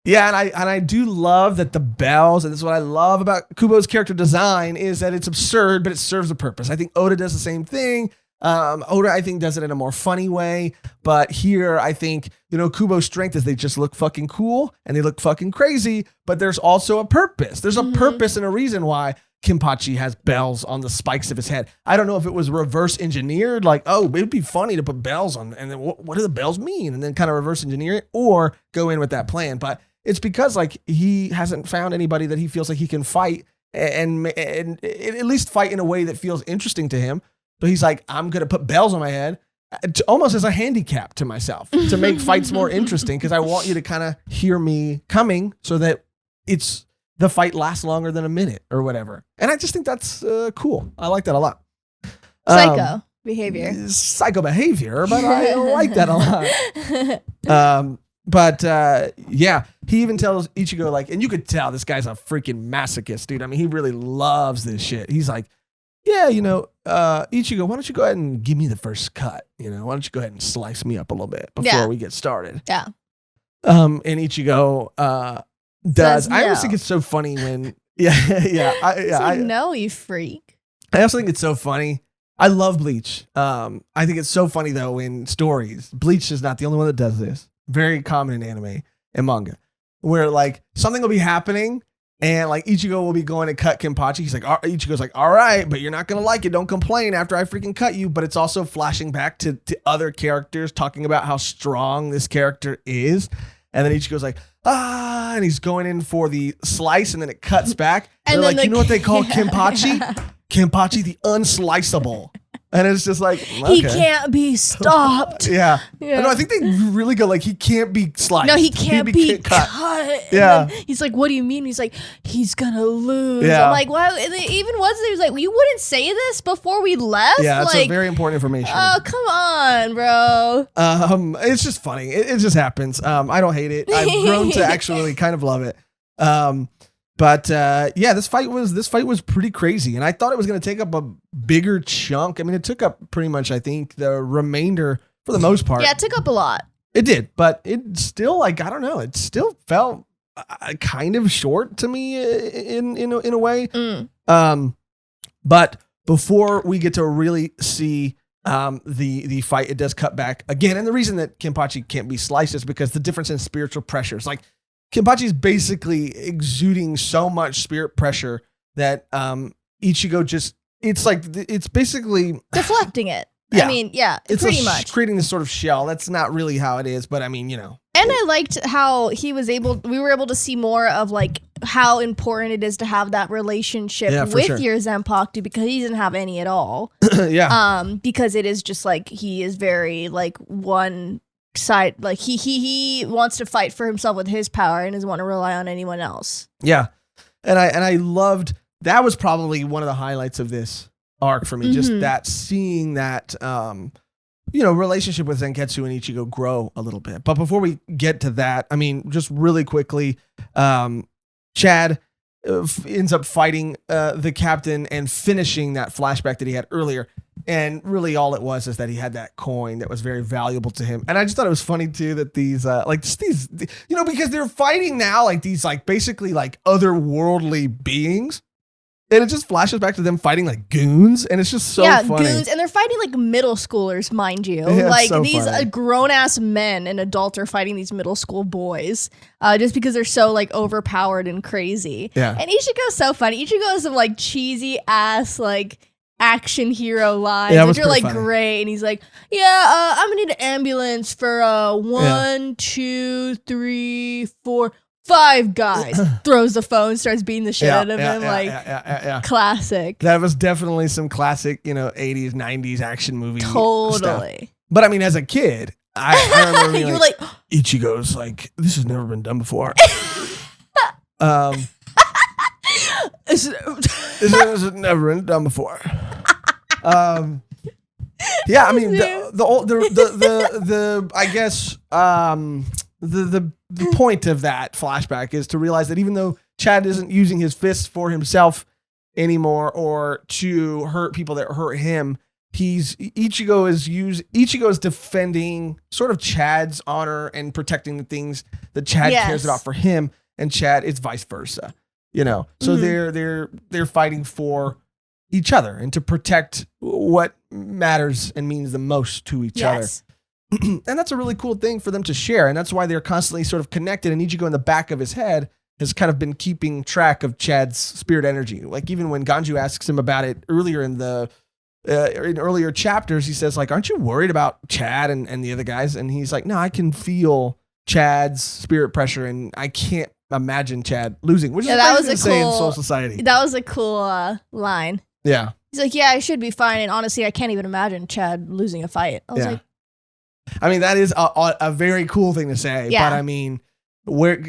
Yeah, and I do love that the bells, and this is what I love about Kubo's character design, is that it's absurd, but it serves a purpose. I think Oda does the same thing. Oda, I think, does it in a more funny way. But here, I think, you know, Kubo's strength is they just look fucking cool and they look fucking crazy, but there's also a purpose. There's a purpose and a reason why Kenpachi has bells on the spikes of his head. I don't know if it was reverse engineered, like, oh, it'd be funny to put bells on, and then what do the bells mean? And then kind of reverse engineer it, or go in with that plan. But it's because, like, he hasn't found anybody that he feels like he can fight and at least fight in a way that feels interesting to him. But he's like, I'm going to put bells on my head almost as a handicap to myself to make fights more interesting, because I want you to kind of hear me coming so that it's the fight lasts longer than a minute or whatever. And I just think that's cool. I like that a lot. Psycho behavior. Psycho behavior, but I like that a lot. But yeah, he even tells Ichigo, like, and you could tell this guy's a freaking masochist, dude. I mean, he really loves this shit. He's like, yeah, Ichigo, why don't you go ahead and give me the first cut? Why don't you go ahead and slice me up a little bit before we get started? Yeah. And Ichigo does. No. I always think it's so funny when, no, you freak. I also think it's so funny. I love Bleach. I think it's so funny though in stories. Bleach is not the only one that does this. Very common in anime and manga, where like something will be happening and like Ichigo will be going to cut Kenpachi. He's like, Ichigo's like, all right, but you're not gonna like it. Don't complain after I freaking cut you. But it's also flashing back to other characters talking about how strong this character is. And then Ichigo's like, and he's going in for the slice, and then it cuts back. And they're like, you know what they call Kenpachi? Kenpachi the unsliceable. And it's just like, okay. He can't be stopped. Yeah. No, I think they really go like, he can't be sliced. No, he can't be cut. Yeah. He's like, what do you mean? He's like, he's gonna lose. Yeah. I'm like, wow. And even once he was like, you wouldn't say this before we left? Yeah, that's like, a very important information. Oh, come on, bro. It's just funny. It just happens. I don't hate it. I've grown to actually kind of love it. But yeah, this fight was pretty crazy, and I thought it was going to take up a bigger chunk. I mean, it took up pretty much, I think, the remainder for the most part. Yeah, it took up a lot. It did, but it still, like, I don't know, it still felt kind of short to me in a way. But before we get to really see the fight, it does cut back again, and the reason that Kenpachi can't be sliced is because the difference in spiritual pressures, like. Kenpachi's basically exuding so much spirit pressure that Ichigo it's basically deflecting it. Yeah. I mean, yeah, it's pretty much creating this sort of shell. That's not really how it is, but I mean, And I liked how we were able to see more of like how important it is to have that relationship with your Zanpakuto, because he doesn't have any at all. Yeah. Because it is just like he is very like one side, like he wants to fight for himself with his power and doesn't want to rely on anyone else. Yeah. And I loved, that was probably one of the highlights of this arc for me, just that seeing that relationship with Zangetsu and Ichigo grow a little bit. But before we get to that, I mean, just really quickly, Chad ends up fighting the captain and finishing that flashback that he had earlier. And really all it was is that he had that coin that was very valuable to him. And I just thought it was funny too that these because they're fighting now like these like basically like otherworldly beings. And it just flashes back to them fighting like goons, and it's just so funny. Yeah, goons, and they're fighting like middle schoolers, mind you. Yeah, like so these grown-ass men and adults are fighting these middle school boys just because they're so like overpowered and crazy. Yeah. And Ichigo's so funny. Ichigo has some like cheesy-ass like action hero lines, which are like funny. great. And he's like, yeah, I'm gonna need an ambulance for 1, 2, 3, 4... 5 guys. Throws the phone, starts beating the shit out of him. Classic. That was definitely some classic, 80s, 90s action movie Totally. stuff. But I mean, as a kid, I remember being you were like, Ichigo's like, this has never been done before. This has never been done before. Yeah, I mean, the I guess the point of that flashback is to realize that even though Chad isn't using his fists for himself anymore or to hurt people that hurt him, Ichigo is defending sort of Chad's honor and protecting the things that Chad cares about for him, and Chad is vice versa. So they're fighting for each other and to protect what matters and means the most to each other. And that's a really cool thing for them to share. And that's why they're constantly sort of connected. And Ichigo in the back of his head has kind of been keeping track of Chad's spirit energy. Like even when Ganju asks him about it earlier in earlier chapters, he says like, aren't you worried about Chad and the other guys? And he's like, no, I can feel Chad's spirit pressure and I can't imagine Chad losing, which is crazy to say in Soul Society. That was a cool line. Yeah. He's like, yeah, I should be fine. And honestly, I can't even imagine Chad losing a fight. I was like, I mean, that is a very cool thing to say, but I mean, where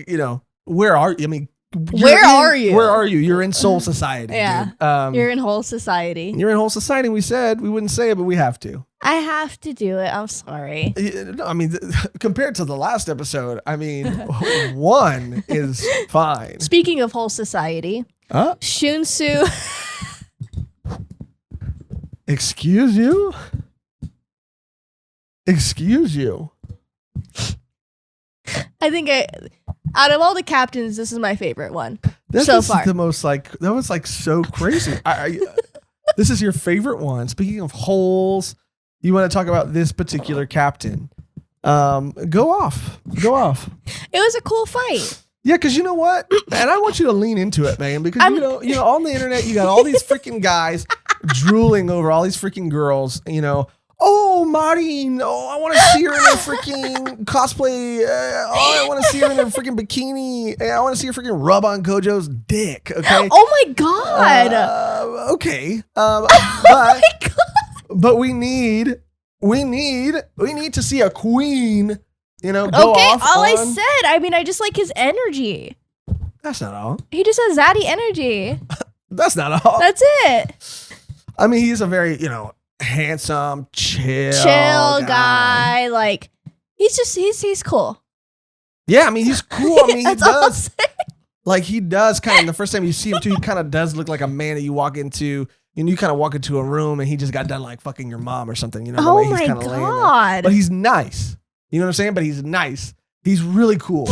are you? I mean, Where are you? Where are you? You're in Soul Society. Yeah. Dude. You're in Whole Society. You're in Whole Society. We said we wouldn't say it, but we have to. I have to do it. I'm sorry. No, I mean, compared to the last episode, I mean, 1 is fine. Speaking of Whole Society, Shunsu. Excuse you? Excuse you? I think out of all the captains, this is my favorite one This so is far. the most that was so crazy. This is your favorite one. Speaking of holes, you want to talk about this particular captain. Go off. It was a cool fight. Yeah, because you know what? And I want you to lean into it, man, because you know, on the internet, you got all these freaking guys drooling over all these freaking girls, Oh, Marin. Oh, I want to see her in her freaking cosplay. I want to see her in her freaking bikini. I want to see her freaking rub on Gojo's dick. Okay. Oh my god. Okay. Oh my god. But we need to see a queen. Go okay, off. I said. I mean, I just like his energy. That's not all. He just has zaddy energy. That's not all. That's it. I mean, he's a very handsome, chill guy. Like he's cool. Yeah, I mean he's cool. I mean he does. Like he does kind of the first time you see him too, he kind of does look like a man that you walk into. You kind of walk into a room and he just got done like fucking your mom or something. The way he's kind of laying there. But he's nice. You know what I'm saying? But he's nice. He's really cool.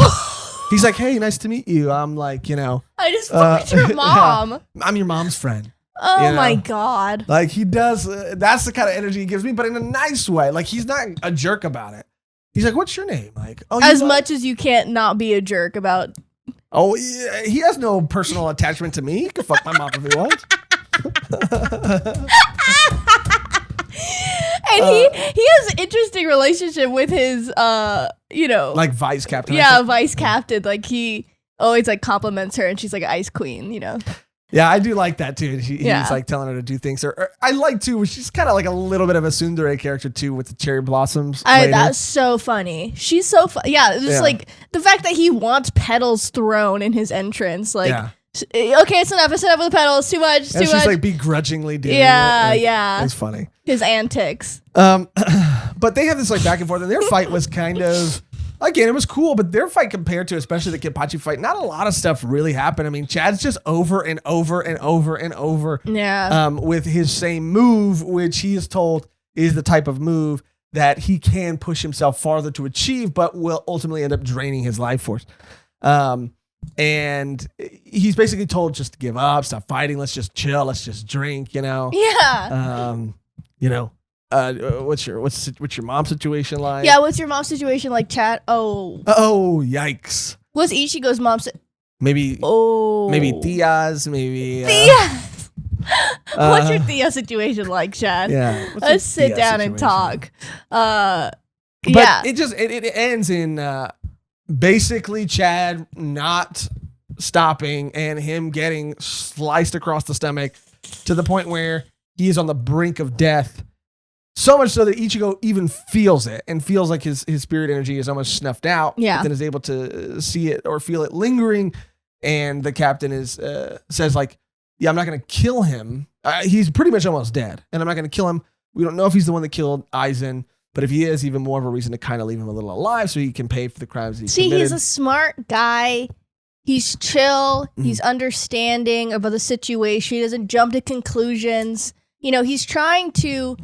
He's like, hey, nice to meet you. I'm like, I just fucked your mom. Yeah, I'm your mom's friend. Oh my god. Like he does. That's the kind of energy he gives me, but in a nice way. Like he's not a jerk about it. He's like, what's your name? Like, as much as you can't not be a jerk about. Oh, yeah, he has no personal attachment to me. He can fuck my mom if he wants. And he has an interesting relationship with his like vice captain. Yeah, vice captain. Like he always like compliments her and she's like an ice queen, Yeah, I do like that too. He's like telling her to do things. Or I like too, she's kind of like a little bit of a tsundere character too with the cherry blossoms. That's so funny. She's so fun. Yeah, just like the fact that he wants petals thrown in his entrance. Like, okay, it's enough. It's enough with the petals. Too much. And she's like begrudgingly doing it. Yeah. It's funny. His antics. But they have this like back and forth, and their fight was kind of. Again, it was cool, but their fight compared to especially the Kenpachi fight, not a lot of stuff really happened. I mean, Chad's just over and over and over and over with his same move, which he is told is the type of move that he can push himself farther to achieve, but will ultimately end up draining his life force. And he's basically told just to give up, stop fighting, let's just chill, let's just drink, Yeah. What's your mom's situation like? Yeah, what's your mom's situation like, Chad? Oh, yikes. What's Ichigo's mom's? Maybe Tia's, maybe. Tia's. What's your Tia situation like, Chad? Yeah. Let's sit down and talk. But it ends in basically Chad not stopping and him getting sliced across the stomach to the point where he is on the brink of death. So much so that Ichigo even feels it and feels like his spirit energy is almost snuffed out. Yeah. But then is able to see it or feel it lingering. And the captain says like, yeah, I'm not going to kill him. He's pretty much almost dead. And I'm not going to kill him. We don't know if he's the one that killed Aizen. But if he is, even more of a reason to kind of leave him a little alive so he can pay for the crimes he committed. He's a smart guy. He's chill. Mm-hmm. He's understanding about the situation. He doesn't jump to conclusions. He's trying to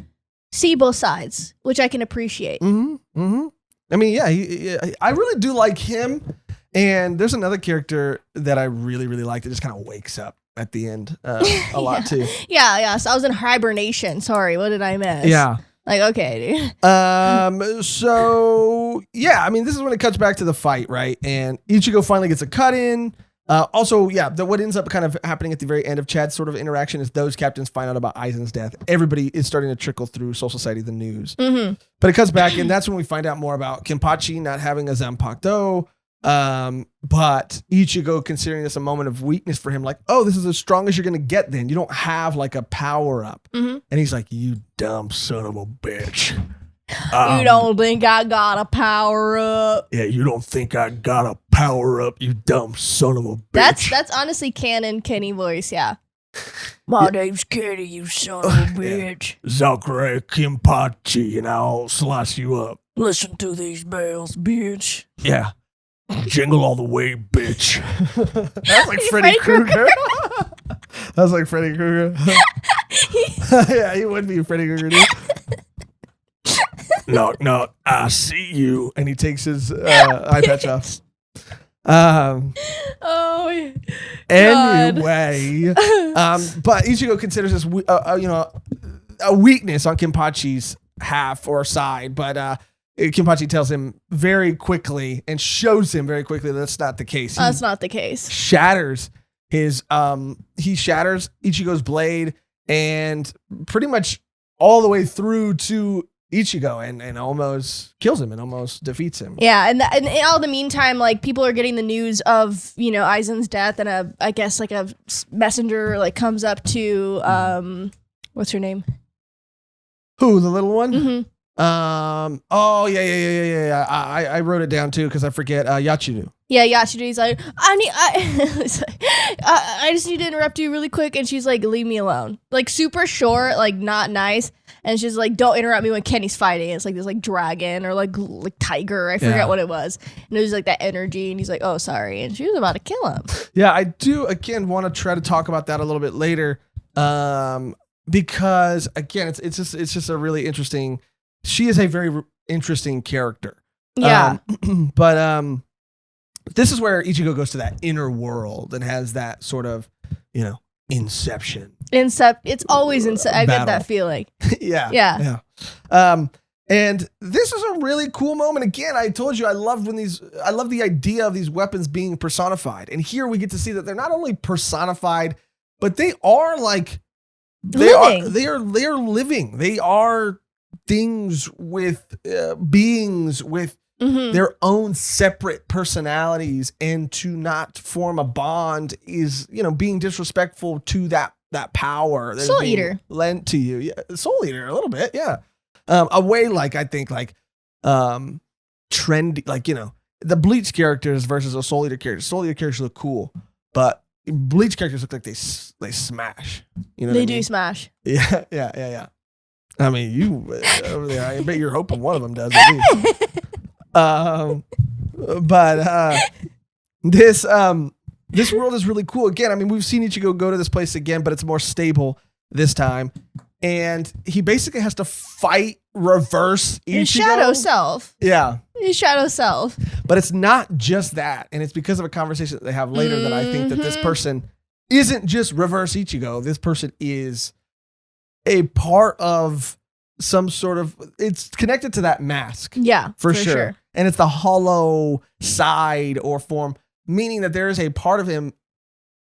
see both sides, which I can appreciate. Mm-hmm. Mm-hmm. I mean, I really do like him. And there's another character that I really, really like that just kind of wakes up at the end a lot too. Yeah. So I was in hibernation. Sorry, what did I miss? Yeah. Like, okay, dude. So yeah, I mean, this is when it cuts back to the fight, right? And Ichigo finally gets a cut in. What ends up kind of happening at the very end of Chad's sort of interaction is those captains find out about Aizen's death. Everybody is starting to trickle through Soul Society, the news. Mm-hmm. But it cuts back, and that's when we find out more about Kenpachi not having a Zanpakuto. But Ichigo considering this a moment of weakness for him, like, oh, this is as strong as you're going to get then. You don't have like a power up. Mm-hmm. And he's like, you dumb son of a bitch. You don't think I got a power up? Yeah, you don't think I got a power up, you dumb son of a bitch. That's honestly canon Kenny voice, yeah. My name's Kenny, you son of a bitch. Zalkare Kenpachi, and I'll slice you up. Listen to these bells, bitch. Yeah. Jingle all the way, bitch. That's like Freddy Krueger. That's like Freddy Krueger. Yeah, he would be Freddy Krueger, dude. Knock, knock, I see you. And he takes his eye patch off. Anyway, but Ichigo considers this, a weakness on Kenpachi's half or side, but Kenpachi tells him very quickly and shows him very quickly that's not the case. That's not the case. Shatters his he shatters Ichigo's blade and pretty much all the way through to Ichigo and almost kills him and almost defeats him. Yeah, and in all the meantime, like people are getting the news of Aizen's death, and I guess like a messenger like comes up to what's her name? Who, the little one? Mm-hmm. Oh yeah. I wrote it down too because I forget. Yachiru. Yeah, Yachiru's like, I just need to interrupt you really quick, and she's like, leave me alone. Like super short, like not nice. And she's like, don't interrupt me when Kenny's fighting. It's like this like dragon or like tiger. I forget what it was. And it was like that energy. And he's like, oh, sorry. And she was about to kill him. Yeah, I do, again, want to try to talk about that a little bit later. Because, again, it's just a really interesting... She is a very interesting character. Yeah. But this is where Ichigo goes to that inner world and has that sort of, Inception. It's always I get that feeling. Yeah. And this is a really cool moment. Again, I told you I love the idea of these weapons being personified. And here we get to see that they're not only personified, but they are like they are living. They are things with beings with their own separate personalities, and to not form a bond is, being disrespectful to that power that's Soul Eater lent to you. Yeah, Soul Eater a little bit, yeah. A way like I think like trendy, like the Bleach characters versus a Soul Eater character. Soul Eater characters look cool, but Bleach characters look like they smash. They do smash. Yeah. I mean, you over there. I bet you're hoping one of them does at least. But this world is really cool. Again, I mean, we've seen Ichigo go to this place again, but it's more stable this time. And he basically has to fight reverse Ichigo. His shadow self. Yeah. His shadow self. But it's not just that. And it's because of a conversation that they have later that I think that this person isn't just reverse Ichigo. This person is a part of some sort of, it's connected to that mask. Yeah, for sure. And it's the hollow side or form, meaning that there is a part of him,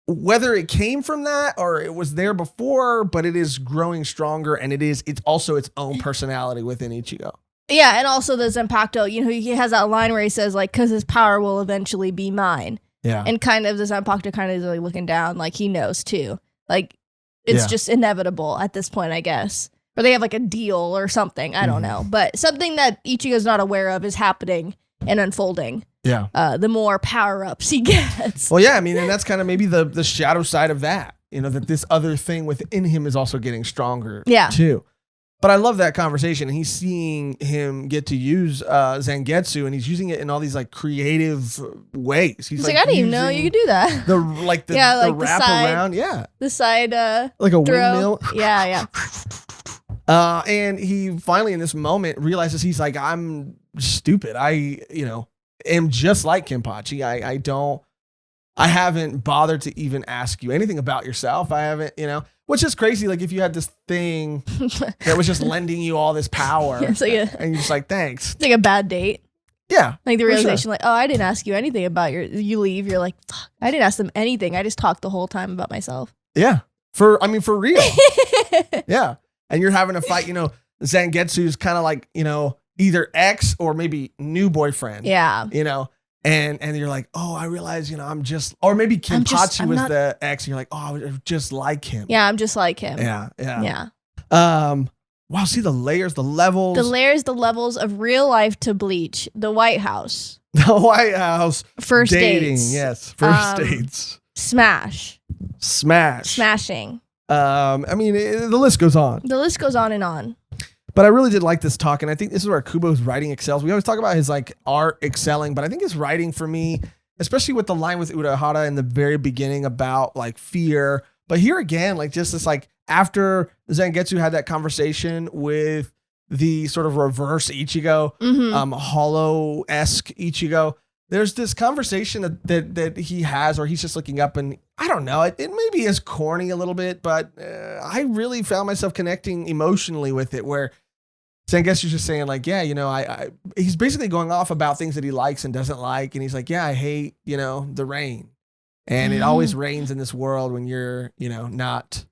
whether it came from that or it was there before, but it is growing stronger, and it's also its own personality within Ichigo. Yeah, and also the Zanpakuto, he has that line where he says like, because his power will eventually be mine. Yeah. And kind of the Zanpakuto kind of is like looking down, like he knows too. Like it's just inevitable at this point, I guess. Or they have like a deal or something. I don't know. But something that Ichigo's not aware of is happening and unfolding. Yeah. The more power-ups he gets. Well, yeah, I mean, and that's kind of maybe the shadow side of that. That this other thing within him is also getting stronger too. But I love that conversation. And he's seeing him get to use Zangetsu, and he's using it in all these like creative ways. He's like, I didn't even know you could do that. The wrap around. Yeah. The side like a throw. Windmill. Yeah. And he finally in this moment realizes he's like, I'm stupid. I am just like Kenpachi. I haven't bothered to even ask you anything about yourself. I haven't, which is crazy. Like if you had this thing that was just lending you all this power, and you're just like, thanks. It's like a bad date. Yeah. Like the realization, like, oh, I didn't ask you anything about you leave. You're like, fuck, I didn't ask them anything. I just talked the whole time about myself. Yeah. For real. Yeah. And you're having to fight, Zangetsu's kind of like, either ex or maybe new boyfriend. Yeah. And you're like, oh, I realize, I'm just, or maybe Kenpachi was the ex. And you're like, oh, I'm just like him. Yeah, I'm just like him. Yeah. Yeah. wow, see the layers, the levels. The levels of real life to Bleach. The White House. The White House. First dating, dates. Yes. First dates. Smashing. I mean, the list goes on. The list goes on and on. But I really did like this talk, and I think this is where Kubo's writing excels. We always talk about his like art excelling, but I think his writing for me, especially with the line with Urahara in the very beginning about like fear. But here again, like just this like after Zangetsu had that conversation with the sort of reverse Ichigo, hollow-esque Ichigo, there's this conversation that he has, or he's just looking up, and I don't know, it maybe is corny a little bit, but I really found myself connecting emotionally with it, where Zangetsu's just saying like, yeah, you know, I he's basically going off about things that he likes and doesn't like, and he's like, yeah, I hate, you know, the rain, and it always rains in this world when you're, you know, not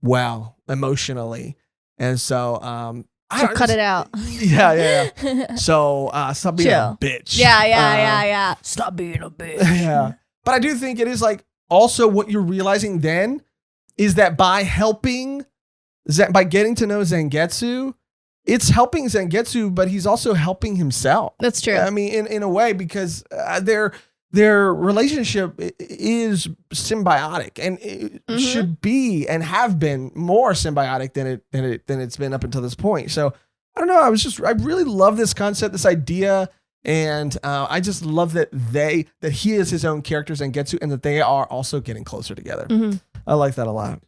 well emotionally, and so cut it out. Yeah. So stop being a bitch. Yeah. Stop being a bitch. Yeah. But I do think it is like also what you're realizing then is that by getting to know Zangetsu, it's helping Zangetsu, but he's also helping himself. That's true. I mean, in a way, because their relationship is symbiotic, and it should be and have been more symbiotic than it's been up until this point. So I don't know. I really love this concept, this idea, and I just love that he is his own character, Zangetsu, and that they are also getting closer together. I like that a lot.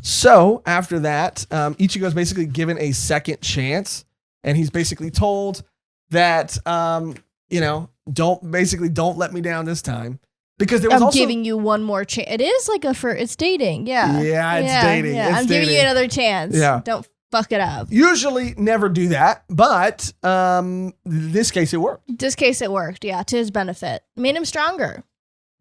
So after that, Ichigo is basically given a second chance, and he's basically told that, you know, don't let me down this time, because there was I'm giving you one more chance. It is like it's dating. Yeah. Yeah, it's dating. Yeah. I'm giving you another chance. Yeah. Don't fuck it up. Usually never do that, but this case it worked. This case it worked. Yeah, to his benefit. Made him stronger.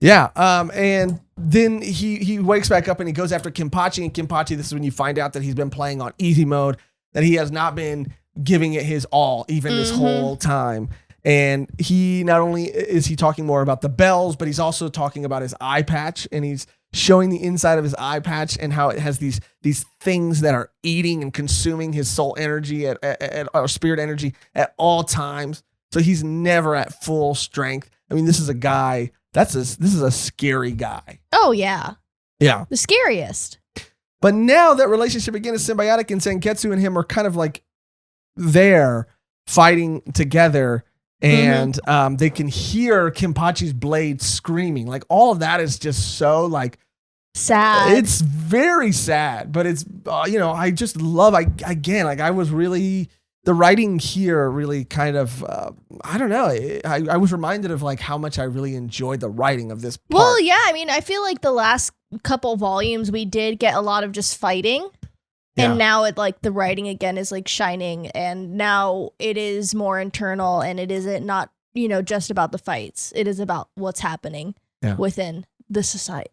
Yeah. And then he wakes back up and he goes after Kenpachi, and Kenpachi, this is when you find out that he's been playing on easy mode, that he has not been giving it his all even this whole time. And he not only is he talking more about the bells, but he's also talking about his eye patch, and he's showing the inside of his eye patch and how it has these things that are eating and consuming his soul energy or spirit energy at all times. So he's never at full strength. I mean, this is a guy this is a scary guy. Oh yeah. Yeah. The scariest. But now that relationship again is symbiotic, and Zangetsu and him are kind of like there fighting together. And they can hear Kenpachi's blade screaming. Like, all of that is just so like sad. It's very sad, but it's you know, I just love. I was really, the writing here really kind of I don't know. I was reminded of like how much I really enjoyed the writing of this part. Well, yeah. I mean, I feel like the last couple volumes we did get a lot of just fighting. And now it like the writing again is like shining, and now it is more internal, and it isn't not, you know, just about the fights. It is about what's happening within the society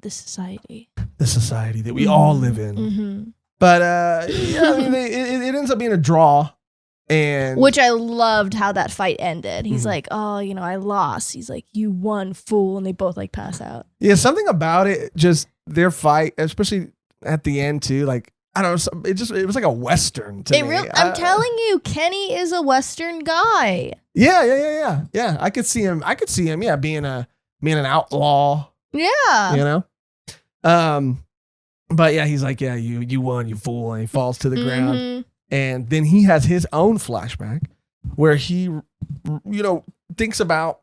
that we all live in. But yeah, I mean, it ends up being a draw, and which I loved how that fight ended. He's like, oh, you know, I lost. He's like, you won, fool, and they both like pass out. Yeah, something about it, just their fight, especially at the end too, like. I don't know. It was like a Western to me. I'm telling you, Kenny is a Western guy. Yeah. I could see him. Yeah, being an outlaw. Yeah. You know. But yeah, he's like, yeah, you won, you fool, and he falls to the ground. And then he has his own flashback where he, you know, thinks about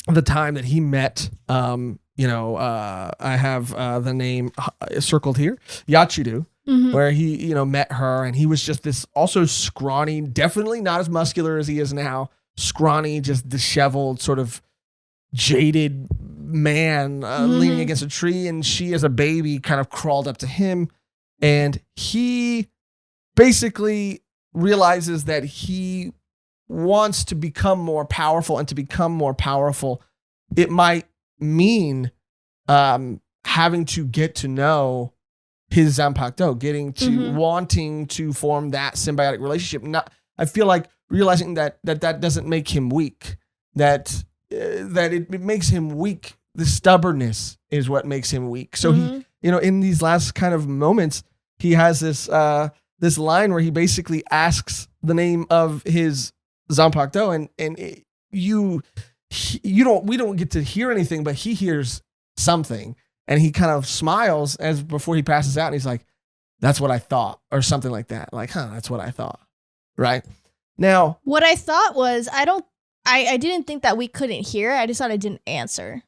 the time that he met. You know, I have the name circled here, Yachiru. Where he, you know, met her, and he was just this also scrawny, definitely not as muscular as he is now, scrawny, just disheveled, sort of jaded man leaning against a tree, and she as a baby kind of crawled up to him, and he basically realizes that he wants to become more powerful, and to become more powerful, it might mean having to get to know his Zanpakuto, getting to wanting to form that symbiotic relationship. I feel like realizing that doesn't make him weak. That it makes him weak. The stubbornness is what makes him weak. So he, you know, in these last kind of moments, he has this this line where he basically asks the name of his Zanpakuto, and we don't get to hear anything, but he hears something, and he kind of smiles as before he passes out, and he's like, "That's what I thought," or something like that. Like, that's what I thought. Right now, what I thought was I didn't think that we couldn't hear. I just thought I didn't answer.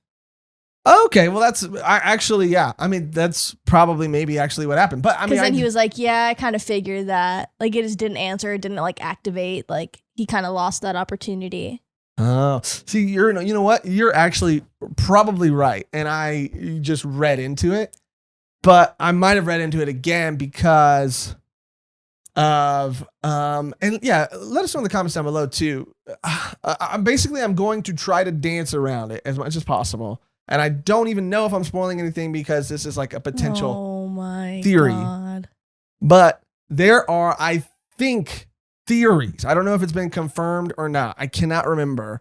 Okay, well, I mean, that's probably maybe actually what happened. But I mean, because then he was like, "Yeah, I kind of figured that. Like, it just didn't answer. It didn't like activate. Like, he kind of lost that opportunity." Oh, see, you know what? You're actually probably right, and I just read into it, but I might have read into it again because of and yeah, let us know in the comments down below too. I'm going to try to dance around it as much as possible. And I don't even know if I'm spoiling anything because this is like a potential theory. God. But there are, I think, theories. I don't know if it's been confirmed or not. I cannot remember.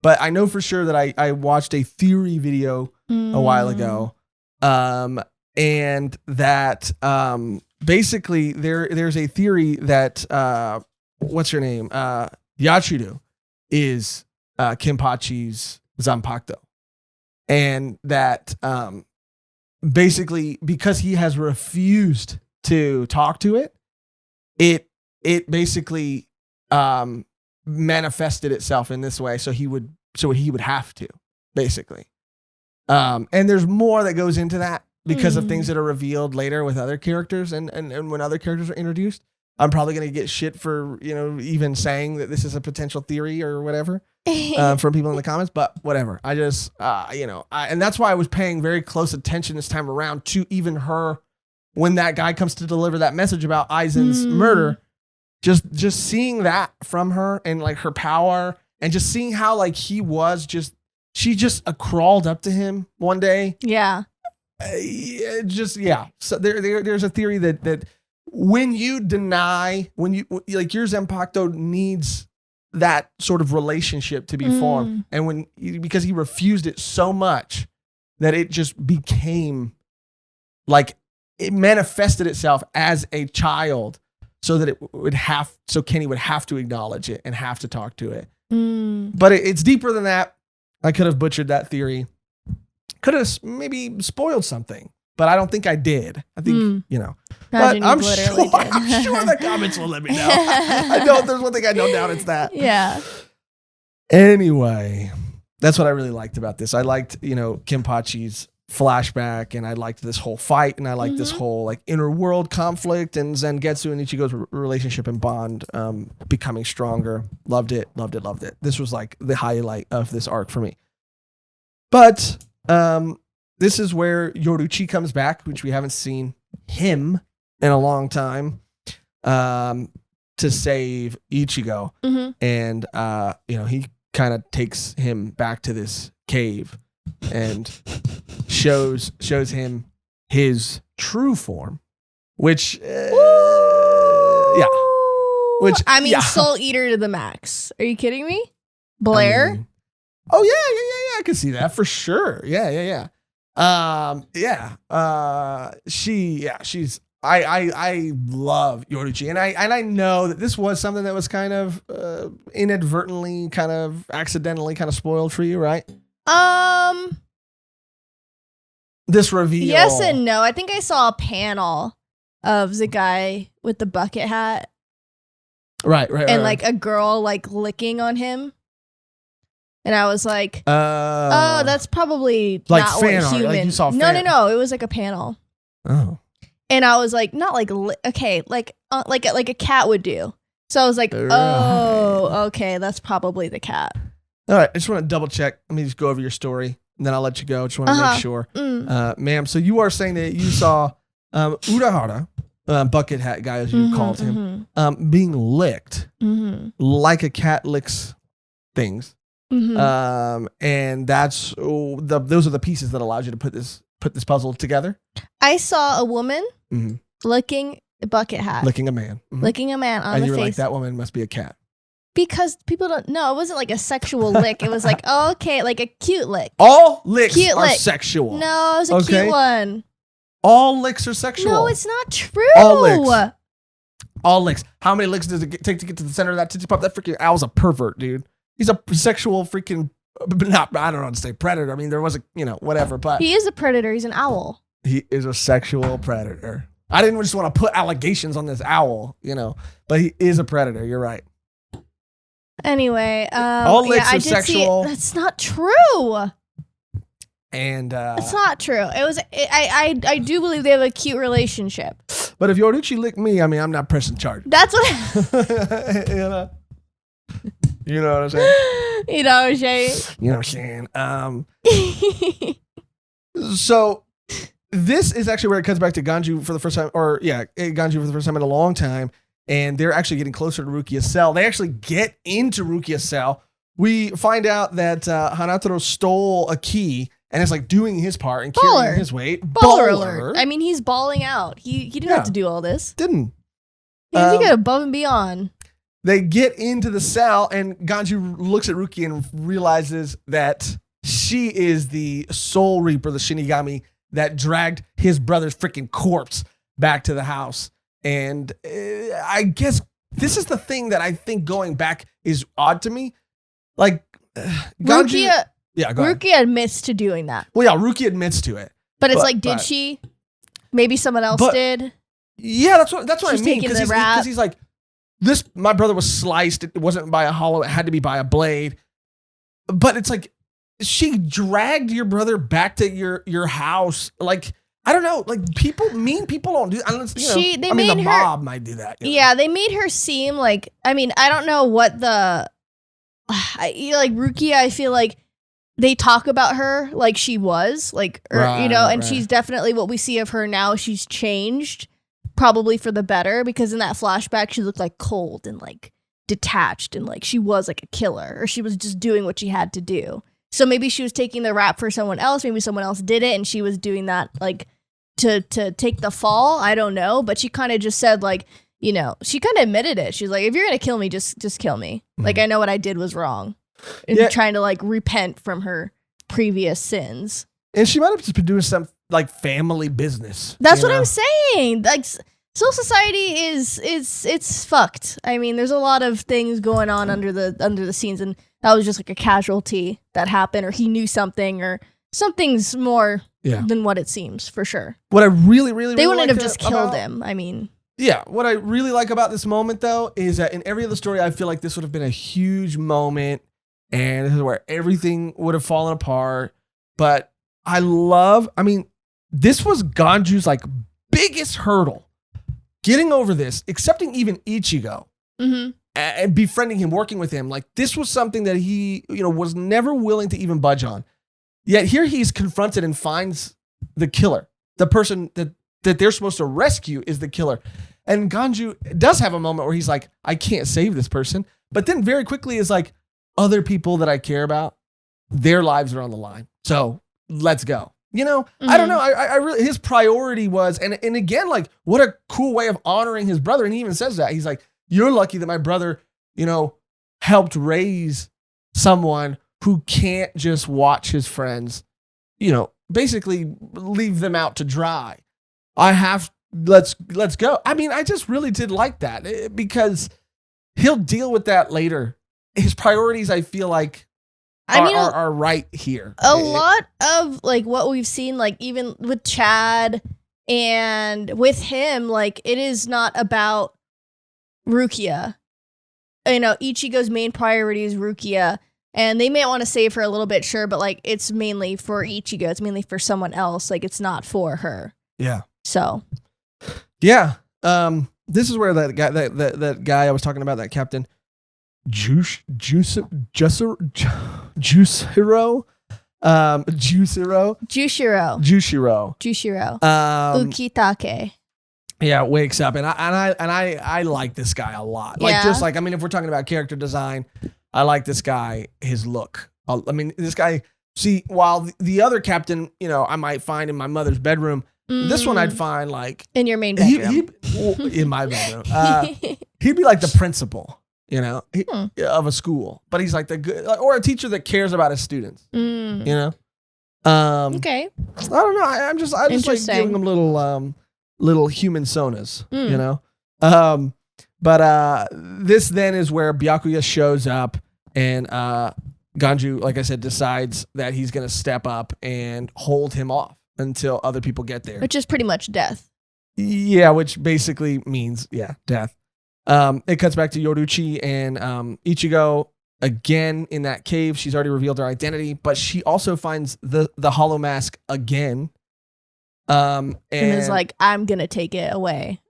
But I know for sure that I watched a theory video a while ago. And that basically there's a theory that, what's her name? Yachiru is Kenpachi's Zanpakuto. And that basically because he has refused to talk to it, it basically manifested itself in this way. So he would have to, basically. And there's more that goes into that because of things that are revealed later with other characters and when other characters are introduced. I'm probably going to get shit for, even saying that this is a potential theory or whatever from people in the comments, but whatever. I just, and that's why I was paying very close attention this time around to even her when that guy comes to deliver that message about Aizen's murder, just seeing that from her and like her power and just seeing how like she just crawled up to him one day. Yeah. So there's a theory that when you deny, like your Zanpakuto needs that sort of relationship to be formed. And because he refused it so much that it just became like it manifested itself as a child so that Kenny would have to acknowledge it and have to talk to it. But it's deeper than that. I could have butchered that theory. Could have maybe spoiled something. But I don't think I did. I think, But I'm sure the comments will let me know. I know if there's one thing I don't doubt, it's that. Yeah. Anyway, that's what I really liked about this. I liked, Kenpachi's flashback, and I liked this whole fight, and I liked this whole like inner world conflict and Zangetsu and Ichigo's relationship and bond becoming stronger. Loved it. This was like the highlight of this arc for me. But this is where Yoruichi comes back, which we haven't seen him in a long time, to save Ichigo. And, he kind of takes him back to this cave and shows him his true form, which, Soul Eater to the max. Are you kidding me? Blair? I can see that for sure. Yeah. She's I love Yoruichi, and I know that this was something that was kind of inadvertently, kind of accidentally, kind of spoiled for you, right? This reveal. Yes and no. I think I saw a panel of the guy with the bucket hat. Right. And like a girl like licking on him. And I was like, oh, that's probably like not fan what art. human. Like you saw No. It was like a panel. Oh. And I was like, not like, okay, like a cat would do. So I was like, oh, okay, that's probably the cat. All right, I just want to double check. Let me just go over your story, and then I'll let you go. Just want to make sure. Ma'am, so you are saying that you saw Urahara, bucket hat guy, as you called him, being licked like a cat licks things. And that's those are the pieces that allowed you to put this puzzle together. I saw a woman licking a bucket hat, licking a man on the face, and you were like, that woman must be a cat because people don't know. It wasn't like a sexual lick. It was like, oh, okay, like a cute lick. All licks are sexual. No, it was a cute one. All licks are sexual. No, it's not true. All licks. All licks. How many licks does it take to get to the center of that Tootsie Pop? That freaking owl's a pervert, dude. He's a sexual freaking, I don't know how to say predator. I mean, there was a, whatever, but. He is a predator. He's an owl. He is a sexual predator. I didn't just want to put allegations on this owl, but he is a predator. You're right. Anyway, all licks are sexual. That's not true. And it's not true. It was. I do believe they have a cute relationship. But if Yoruichi licked me, I mean, I'm not pressing charges. That's what. You know what I'm saying? You know what I'm saying? You know what I'm saying? So this is actually where it cuts back to Ganju for the first time, Ganju for the first time in a long time, and they're actually getting closer to Rukia's cell. They actually get into Rukia's cell. We find out that Hanataro stole a key and is like doing his part and carrying his weight. Baller alert. I mean, he's balling out. He didn't have to do all this. Didn't. He got above and beyond. They get into the cell, and Ganju looks at Rukia and realizes that she is the Soul Reaper, the Shinigami that dragged his brother's freaking corpse back to the house. And I guess this is the thing that I think going back is odd to me. Like, Ganju... Rukia admits to doing that. Well, yeah, Rukia admits to it. But it's did she? Maybe someone else did. Yeah, that's what I mean. Because he's like, my brother was sliced. It wasn't by a hollow. It had to be by a blade. But it's like, she dragged your brother back to your house. Like, I don't know. Like, mean people don't do that. The mob might do that. Yeah, they made her seem like, I mean, I don't know what like Rukia, I feel like they talk about her like she was, and she's definitely what we see of her now. She's changed, probably for the better, because in that flashback, she looked like cold and like detached and like she was like a killer, or she was just doing what she had to do. So maybe she was taking the rap for someone else. Maybe someone else did it and she was doing that like to take the fall. I don't know. But she kind of just said like, she kind of admitted it. She's like, if you're going to kill me, just kill me. Mm-hmm. Like, I know what I did was wrong. And trying to like repent from her previous sins. And she might have just been doing some like family business. That's what I'm saying. Like, Soul Society it's fucked. I mean, there's a lot of things going on under the scenes, and that was just like a casualty that happened, or he knew something, or something's more than what it seems, for sure. What I really they wouldn't have just killed him. I mean, what I really like about this moment though is that in every other story, I feel like this would have been a huge moment, and this is where everything would have fallen apart. But this was Ganju's like biggest hurdle. Getting over this, accepting even Ichigo, and befriending him, working with him, like this was something that he, was never willing to even budge on. Yet here he's confronted and finds the killer, the person that they're supposed to rescue is the killer. And Ganju does have a moment where he's like, I can't save this person. But then very quickly is like, other people that I care about, their lives are on the line. So let's go. I don't know. I really, his priority was, and again, like, what a cool way of honoring his brother. And he even says that. He's like, you're lucky that my brother, helped raise someone who can't just watch his friends, basically leave them out to dry. Let's go. I mean, I just really did like that because he'll deal with that later. His priorities, I feel like, are right here. A lot of like what we've seen, like even with Chad and with him, like it is not about Rukia. Ichigo's main priority is Rukia, and they may want to save her a little bit, sure, but like it's mainly for Ichigo. It's mainly for someone else. Like it's not for her. Yeah. So. Yeah. This is where that guy I was talking about, that captain. Juicero. Ukitake. Yeah, wakes up and I like this guy a lot. Like if we're talking about character design, I like this guy, his look. This guy, see, while the other captain, I might find in my mother's bedroom, this one I'd find like in your main bedroom. In my bedroom. He'd be like the principal. Of a school, but he's like the good, or a teacher that cares about his students, Okay. I don't know. I just like giving them little human sonas, you know? But this then is where Byakuya shows up and Ganju, like I said, decides that he's going to step up and hold him off until other people get there. Which is pretty much death. Yeah, which basically means, death. It cuts back to Yoruichi and Ichigo again in that cave. She's already revealed her identity, but she also finds the hollow mask again. And is like, I'm going to take it away.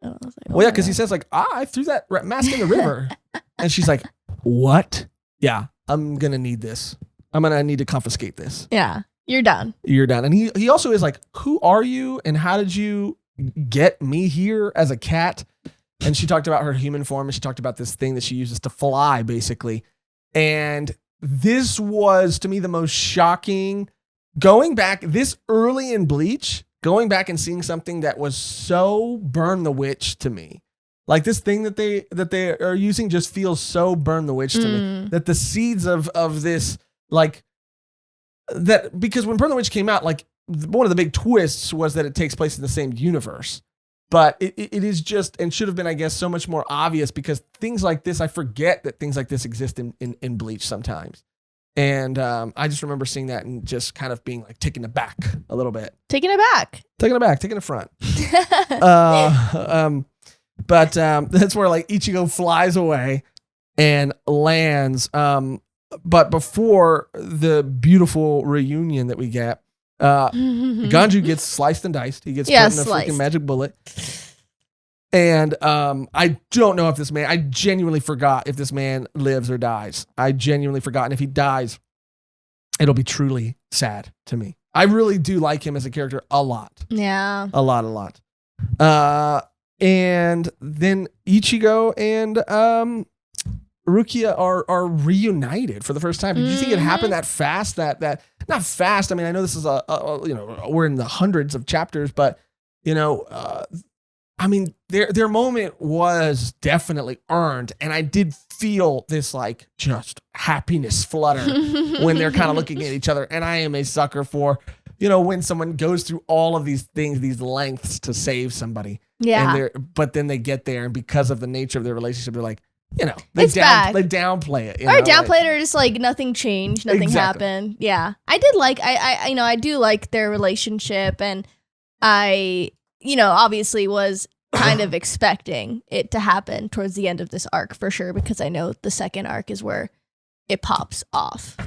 Because he says like, I threw that mask in the river. And she's like, what? Yeah, I'm going to need this. I'm going to need to confiscate this. Yeah, you're done. You're done. And he also is like, who are you? And how did you get me here as a cat? And she talked about her human form, and she talked about this thing that she uses to fly, basically. And this was, to me, the most shocking. Going back this early in Bleach, going back and seeing something that was so Burn the Witch to me. Like this thing that they are using just feels so Burn the Witch to me. That the seeds of this, like, that, because when Burn the Witch came out, like, one of the big twists was that it takes place in the same universe. But it is just, and should have been, I guess, so much more obvious, because things like this, I forget that things like this exist in Bleach sometimes. And I just remember seeing that and just kind of being like taken aback a little bit. Taking it back. Taking the front. But that's where like Ichigo flies away and lands. But before the beautiful reunion that we get, Ganju gets sliced and diced. He gets put in a freaking magic bullet. And I don't know if this man, I genuinely forgot if this man lives or dies. I genuinely forgot. And if he dies, it'll be truly sad to me. I really do like him as a character a lot. Yeah. A lot. And then Ichigo and Rukia are reunited for the first time. Did you think it happened that fast? That not fast. I mean, I know this is we're in the hundreds of chapters, but I mean, their moment was definitely earned, and I did feel this like just happiness flutter when they're kind of looking at each other. And I am a sucker for, when someone goes through all of these things, these lengths to save somebody. But then they get there, and because of the nature of their relationship, they're like, they downplay it. Or downplay it, or just like nothing changed, nothing happened. Yeah. I did like, I do like their relationship, and I, obviously was kind of expecting it to happen towards the end of this arc for sure, because I know the second arc is where it pops off.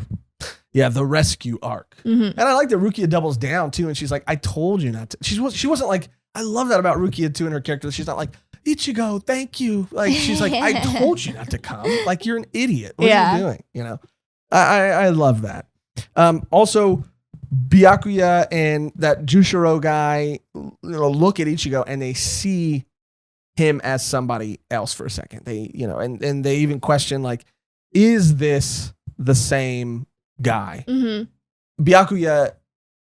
Yeah, the rescue arc. And I like that Rukia doubles down too, and she's like, I told you not to. She wasn't like, I love that about Rukia too in her character. She's not like, Ichigo, thank you. Like, she's like, I told you not to come. Like, you're an idiot. What are you doing? I love that. Also, Byakuya and that Jushiro guy, look at Ichigo and they see him as somebody else for a second. They, and they even question, like, is this the same guy? Byakuya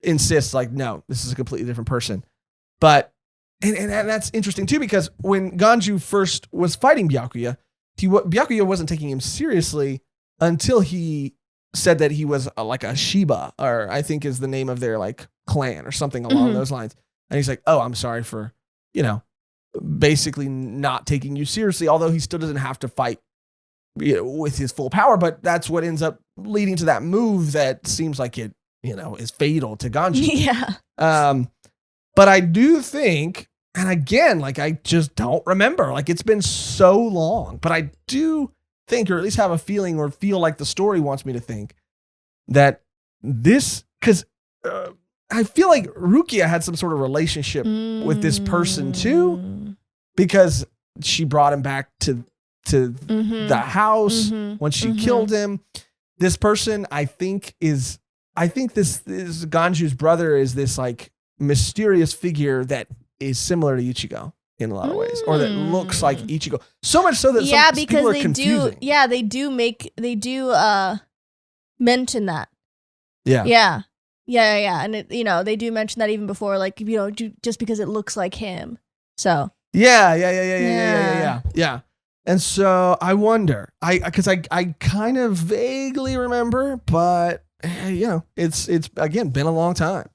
insists, like, no, this is a completely different person. But and that's interesting too, because when Ganju first was fighting Byakuya, Byakuya wasn't taking him seriously until he said that he was like a Shiba, or I think is the name of their like clan or something along those lines. And he's like, oh, I'm sorry for, basically not taking you seriously, although he still doesn't have to fight with his full power. But that's what ends up leading to that move that seems like it, is fatal to Ganju. Yeah. But I do think, and again, like, I just don't remember, like, it's been so long, but I do think, or at least have a feeling, or feel like the story wants me to think that this, because I feel like Rukia had some sort of relationship with this person too, because she brought him back to the house when she killed him. This person, I think this is Ganju's brother, is this like mysterious figure that is similar to Ichigo in a lot of ways, or that looks like Ichigo. So much so that some people are confusing. They do mention that. Yeah. And it, they do mention that even before, like, just because it looks like him. So. Yeah. And so I wonder, because I kind of vaguely remember, but it's again been a long time.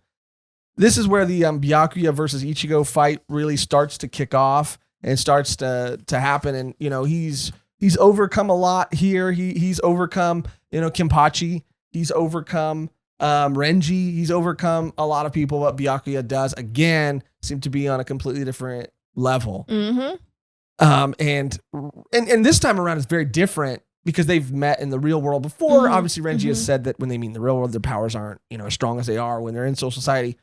This is where the Byakuya versus Ichigo fight really starts to kick off and starts to happen. And, he's overcome a lot here. He's overcome, Kenpachi. He's overcome Renji. He's overcome a lot of people. What Byakuya does, again, seem to be on a completely different level. Mm-hmm. And this time around is very different because they've met in the real world before. Mm-hmm. Obviously, Renji has said that when they meet in the real world, their powers aren't, as strong as they are when they're in Soul Society.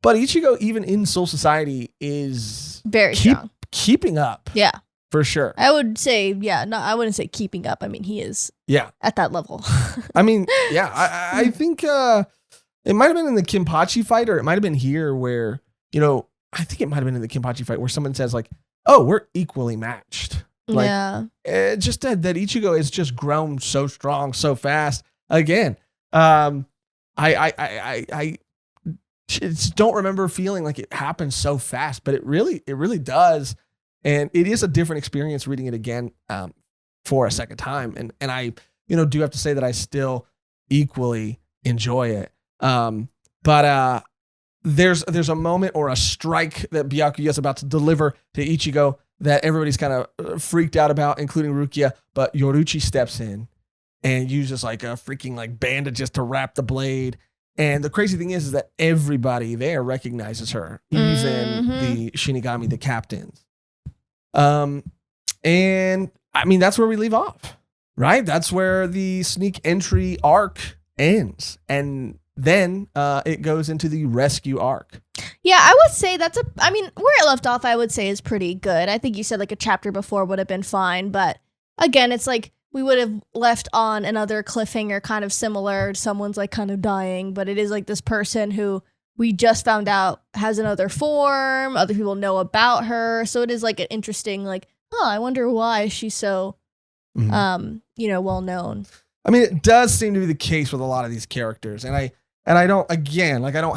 But Ichigo, even in Soul Society, is very strong. Keeping up. Yeah. For sure. I would say, I wouldn't say keeping up. I mean, he is at that level. I mean, I think it might have been in the Kenpachi fight, or it might have been here where, I think it might have been in the Kenpachi fight where someone says like, oh, we're equally matched. Like, just that Ichigo has just grown so strong, so fast. Again, I just don't remember feeling like it happened so fast, but it really does. And it is a different experience reading it again for a second time. And I, do have to say that I still equally enjoy it. But there's a moment or a strike that Byakuya is about to deliver to Ichigo that everybody's kind of freaked out about, including Rukia. But Yoruichi steps in and uses like a freaking like bandages to wrap the blade. And the crazy thing is that everybody there recognizes her, even the Shinigami, the captains. And I mean, that's where we leave off, right? That's where the sneak entry arc ends. And then it goes into the rescue arc. Yeah, I would say where it left off, I would say is pretty good. I think you said like a chapter before would have been fine. But again, it's like we would have left on another cliffhanger kind of similar. Someone's like kind of dying, but it is like this person who we just found out has another form. Other people know about her. So it is like an interesting, like, I wonder why she's so, well known. I mean, it does seem to be the case with a lot of these characters. And I don't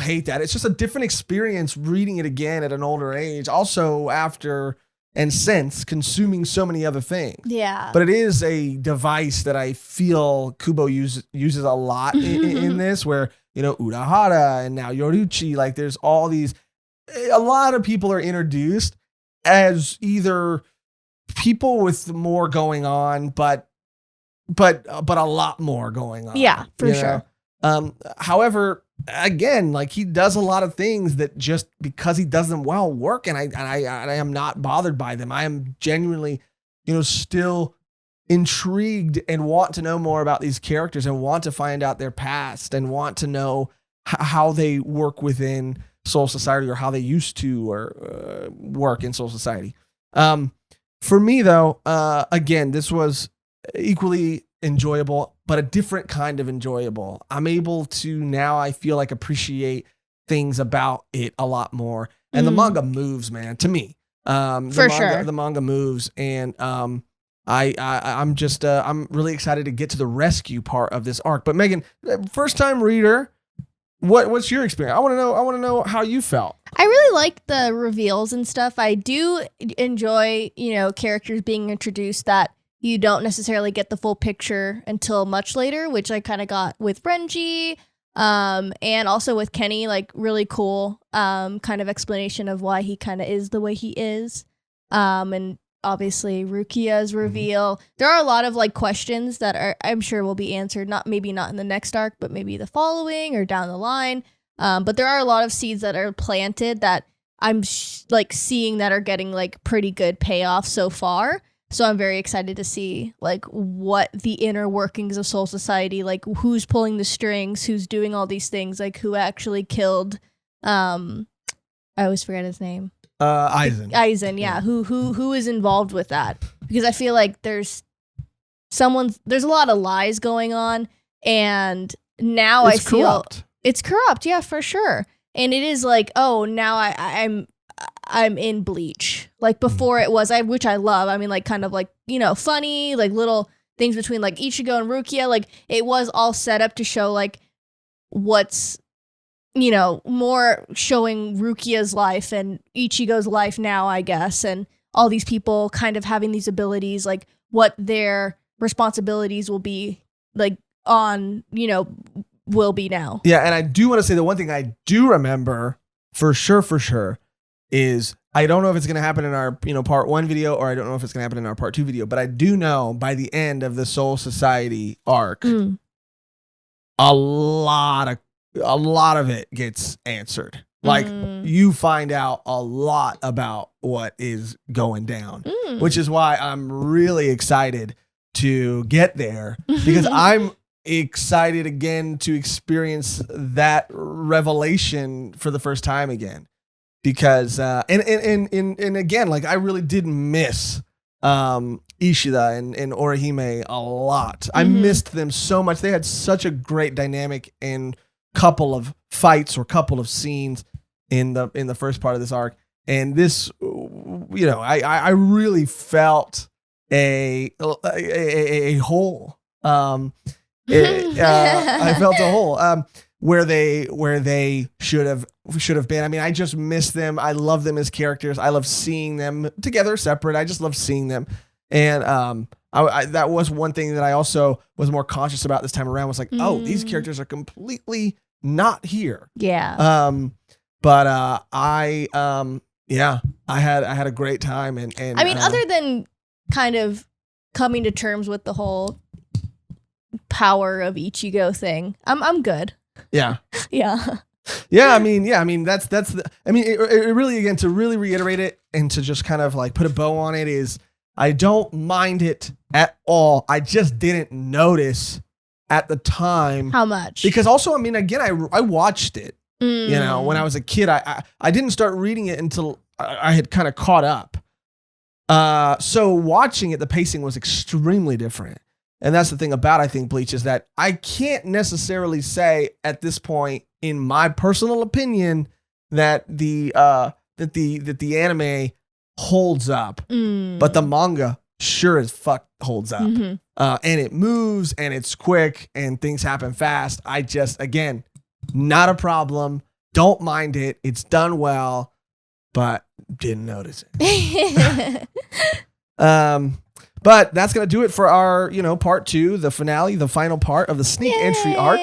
hate that. It's just a different experience reading it again at an older age. Also after and since consuming so many other things. Yeah. But it is a device that I feel Kubo uses a lot in this, where, Urahara and now Yoruichi, like there's all these, a lot of people are introduced as either people with more going on, but a lot more going on. Yeah, for sure. However, again, like he does a lot of things that just because he does them well work, and I am not bothered by them. I am genuinely, still intrigued and want to know more about these characters and want to find out their past and want to know how they work within Soul Society, or how they used to work in Soul Society. For me though, again, this was equally enjoyable, but a different kind of enjoyable. I'm able to now, I feel like, appreciate things about it a lot more. And the manga moves, man, to me. The manga moves, and I'm really excited to get to the rescue part of this arc. But Mehgan, first time reader, what's your experience? I want to know how you felt. I really like the reveals and stuff. I do enjoy, characters being introduced that you don't necessarily get the full picture until much later, which I kind of got with Renji, and also with Kenny, like really cool kind of explanation of why he kind of is the way he is. And obviously Rukia's reveal. There are a lot of like questions that I'm sure will be answered, maybe not in the next arc, but maybe the following or down the line. But there are a lot of seeds that are planted that I'm seeing that are getting like pretty good payoff so far. So I'm very excited to see like what the inner workings of Soul Society, like who's pulling the strings, who's doing all these things, like who actually killed, I always forget his name. Aizen. Yeah. Who is involved with that? Because I feel like there's a lot of lies going on, and now I feel corrupt. It's corrupt. Yeah, for sure. And it is like, oh, now I'm in Bleach. Like before it was, which I love. I mean, like kind of like, funny, like little things between like Ichigo and Rukia. Like it was all set up to show like what's, more showing Rukia's life and Ichigo's life now, I guess. And all these people kind of having these abilities, like what their responsibilities will be like on, will be now. Yeah, and I do want to say the one thing I do remember for sure is I don't know if it's going to happen in our part 1 video, or I don't know if it's going to happen in our part 2 video, but I do know by the end of the Soul Society arc, a lot of it gets answered. Like you find out a lot about what is going down, which is why I'm really excited to get there, because I'm excited again to experience that revelation for the first time again. Because and again, like I really did miss Ishida and Orihime a lot. I missed them so much. They had such a great dynamic and couple of fights or couple of scenes in the first part of this arc. And this, I really felt a hole. I felt a hole where they should have been. I mean, I just miss them. I love them as characters. I love seeing them together, separate. I just love seeing them. And I that was one thing that I also was more conscious about this time around, was like, oh, these characters are completely not here. Yeah. But I had a great time, and I mean, other than kind of coming to terms with the whole power of Ichigo thing, I'm good. Yeah. Yeah. Yeah, I mean that's it really, again, to really reiterate it and to just kind of like put a bow on it, is I don't mind it at all. I just didn't notice at the time how much. Because also, I mean, again, I watched it, when I was a kid. I didn't start reading it until I had kind of caught up. So watching it, the pacing was extremely different. And that's the thing about, I think, Bleach, is that I can't necessarily say at this point, in my personal opinion, that the anime holds up, but the manga sure as fuck holds up. And it moves, and it's quick, and things happen fast. I just, again, not a problem. Don't mind it. It's done well, but didn't notice it. But that's going to do it for our, part 2, the finale, the final part of the sneak entry arc.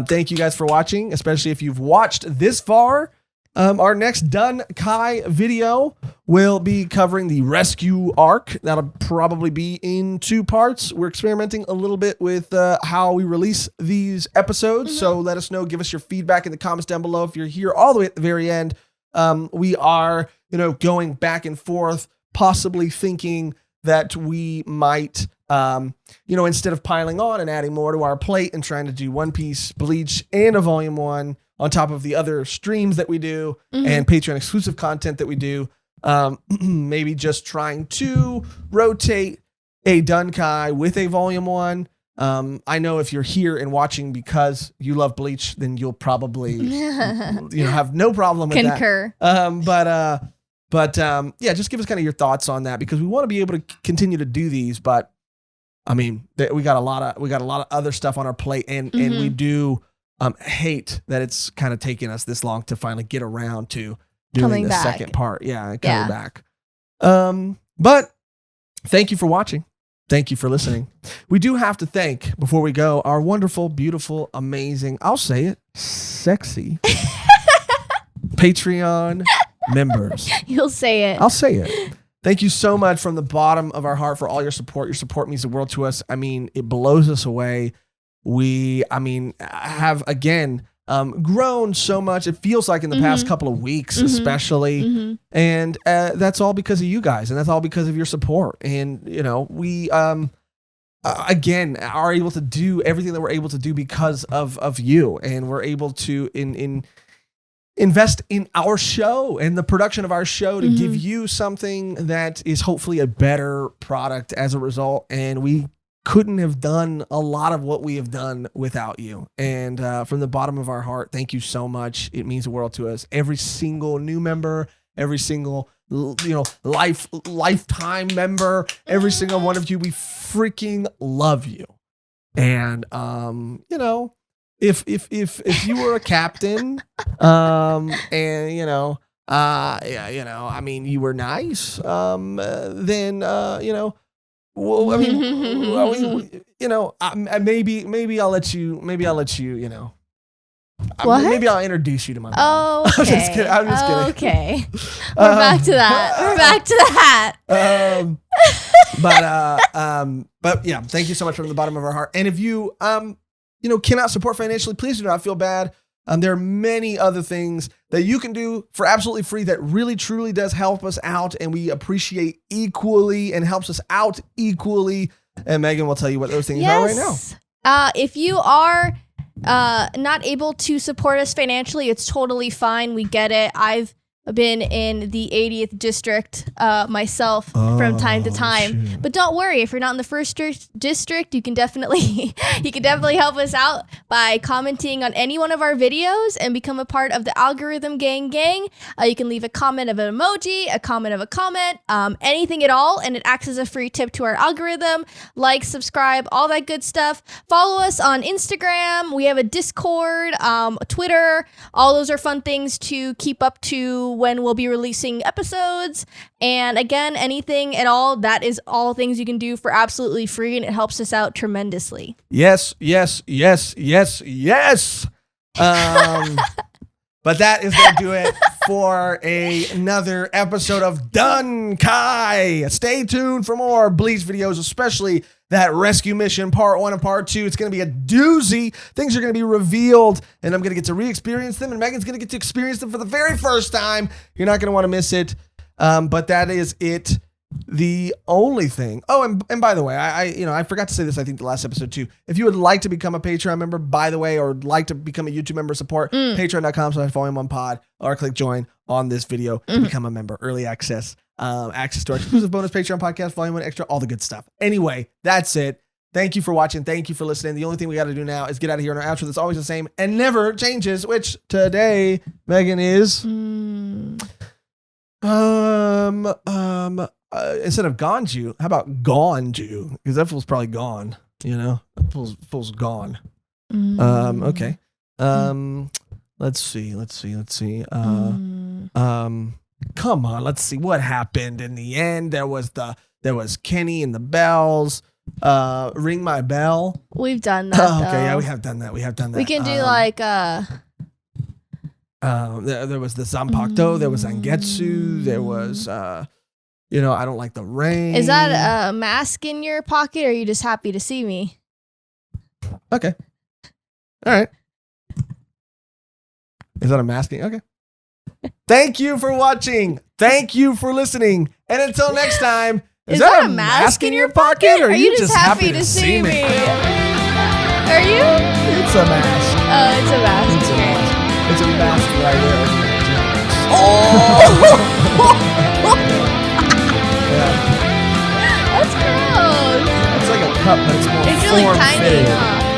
Thank you guys for watching, especially if you've watched this far. Our next Dun Kai video will be covering the rescue arc. That'll probably be in 2 parts. We're experimenting a little bit with how we release these episodes. So let us know. Give us your feedback in the comments down below. If you're here all the way at the very end, we are, going back and forth, possibly thinking that we might, instead of piling on and adding more to our plate and trying to do One Piece, Bleach, and a Volume 1 on top of the other streams that we do and Patreon exclusive content that we do, maybe just trying to rotate a Dunkai with a Volume 1. I know if you're here and watching because you love Bleach, then you'll probably, have no problem with Concur. that. But just give us kind of your thoughts on that, because we want to be able to continue to do these. But I mean, we got a lot of other stuff on our plate, and we do hate that it's kind of taken us this long to finally get around to doing the second part. Yeah, coming back. But thank you for watching. Thank you for listening. We do have to thank, before we go, our wonderful, beautiful, amazing, I'll say it, sexy Patreon members. You'll say it. I'll say it. Thank you so much from the bottom of our heart for all your support. Your support means the world to us. I mean, it blows us away. We, have, again, grown so much. It feels like in the past couple of weeks, especially. And that's all because of you guys. And that's all because of your support. And, we, again, are able to do everything that we're able to do because of you. And we're able to, invest in our show and the production of our show to give you something that is hopefully a better product as a result. And we couldn't have done a lot of what we have done without you. And from the bottom of our heart, thank you so much. It means the world to us. Every single new member, every single lifetime member, every single one of you, we freaking love you. And if you were a captain, and you were nice, then Well, I mean, you know, maybe I'll let you. Maybe I'll let you. You know. What? Maybe I'll introduce you to my mom. Oh, okay. I'm just kidding. Okay. We're back to that. But yeah, thank you so much from the bottom of our heart. And if you, cannot support financially, please do not feel bad. There are many other things that you can do for absolutely free that really, truly does help us out. And we appreciate equally and helps us out equally. And Mehgan will tell you what those things are right now. If you are not able to support us financially, it's totally fine. We get it. I've been in the 80th district myself from time to time. Shoot. But don't worry, if you're not in the first district, you can definitely help us out by commenting on any one of our videos and become a part of the algorithm gang. You can leave a comment of an emoji, a comment of a comment, anything at all, and it acts as a free tip to our algorithm. Like, subscribe, all that good stuff. Follow us on Instagram. We have a Discord, Twitter. All those are fun things to keep up to when we'll be releasing episodes. And again, anything at all, that is all things you can do for absolutely free, and it helps us out tremendously. Yes. But that is going to do it for another episode of Dun Kai. Stay tuned for more Bleach videos, especially that rescue mission part 1 and part 2. It's going to be a doozy. Things are going to be revealed, and I'm going to get to re-experience them, and Megan's going to get to experience them for the very first time. You're not going to want to miss it. But that is it. The only thing. Oh, and by the way, I forgot to say this, I think the last episode too. If you would like to become a Patreon member, by the way, or like to become a YouTube member, support patreon.com/volume1pod, or click join on this video to become a member. Early access to our exclusive bonus Patreon podcast, Volume 1 extra, all the good stuff. Anyway, that's it. Thank you for watching. Thank you for listening. The only thing we got to do now is get out of here, and our outro that's always the same and never changes, which today, Mehgan, is instead of Ganju, how about Ganju? Because that fool's probably gone. You know, that fool's gone. Okay. Let's see. Come on. Let's see what happened in the end. There was Kenny and the bells. Ring my bell. We've done that. Okay, yeah, we have done that. We can do there was the Zanpakutos, there was Zangetsu, there was I don't like the rain. Is that a mask in your pocket, or are you just happy to see me? Okay. All right. Is that a masking? Okay. Thank you for watching. Thank you for listening. And until next time, is that a mask in your pocket? Or are you just happy to see me? Are you? It's a mask. Oh, it's a mask. It's a mask that I wear. Oh! Yeah. That's gross. It's like a cup, but it's more It's really tiny, form-fitted. huh?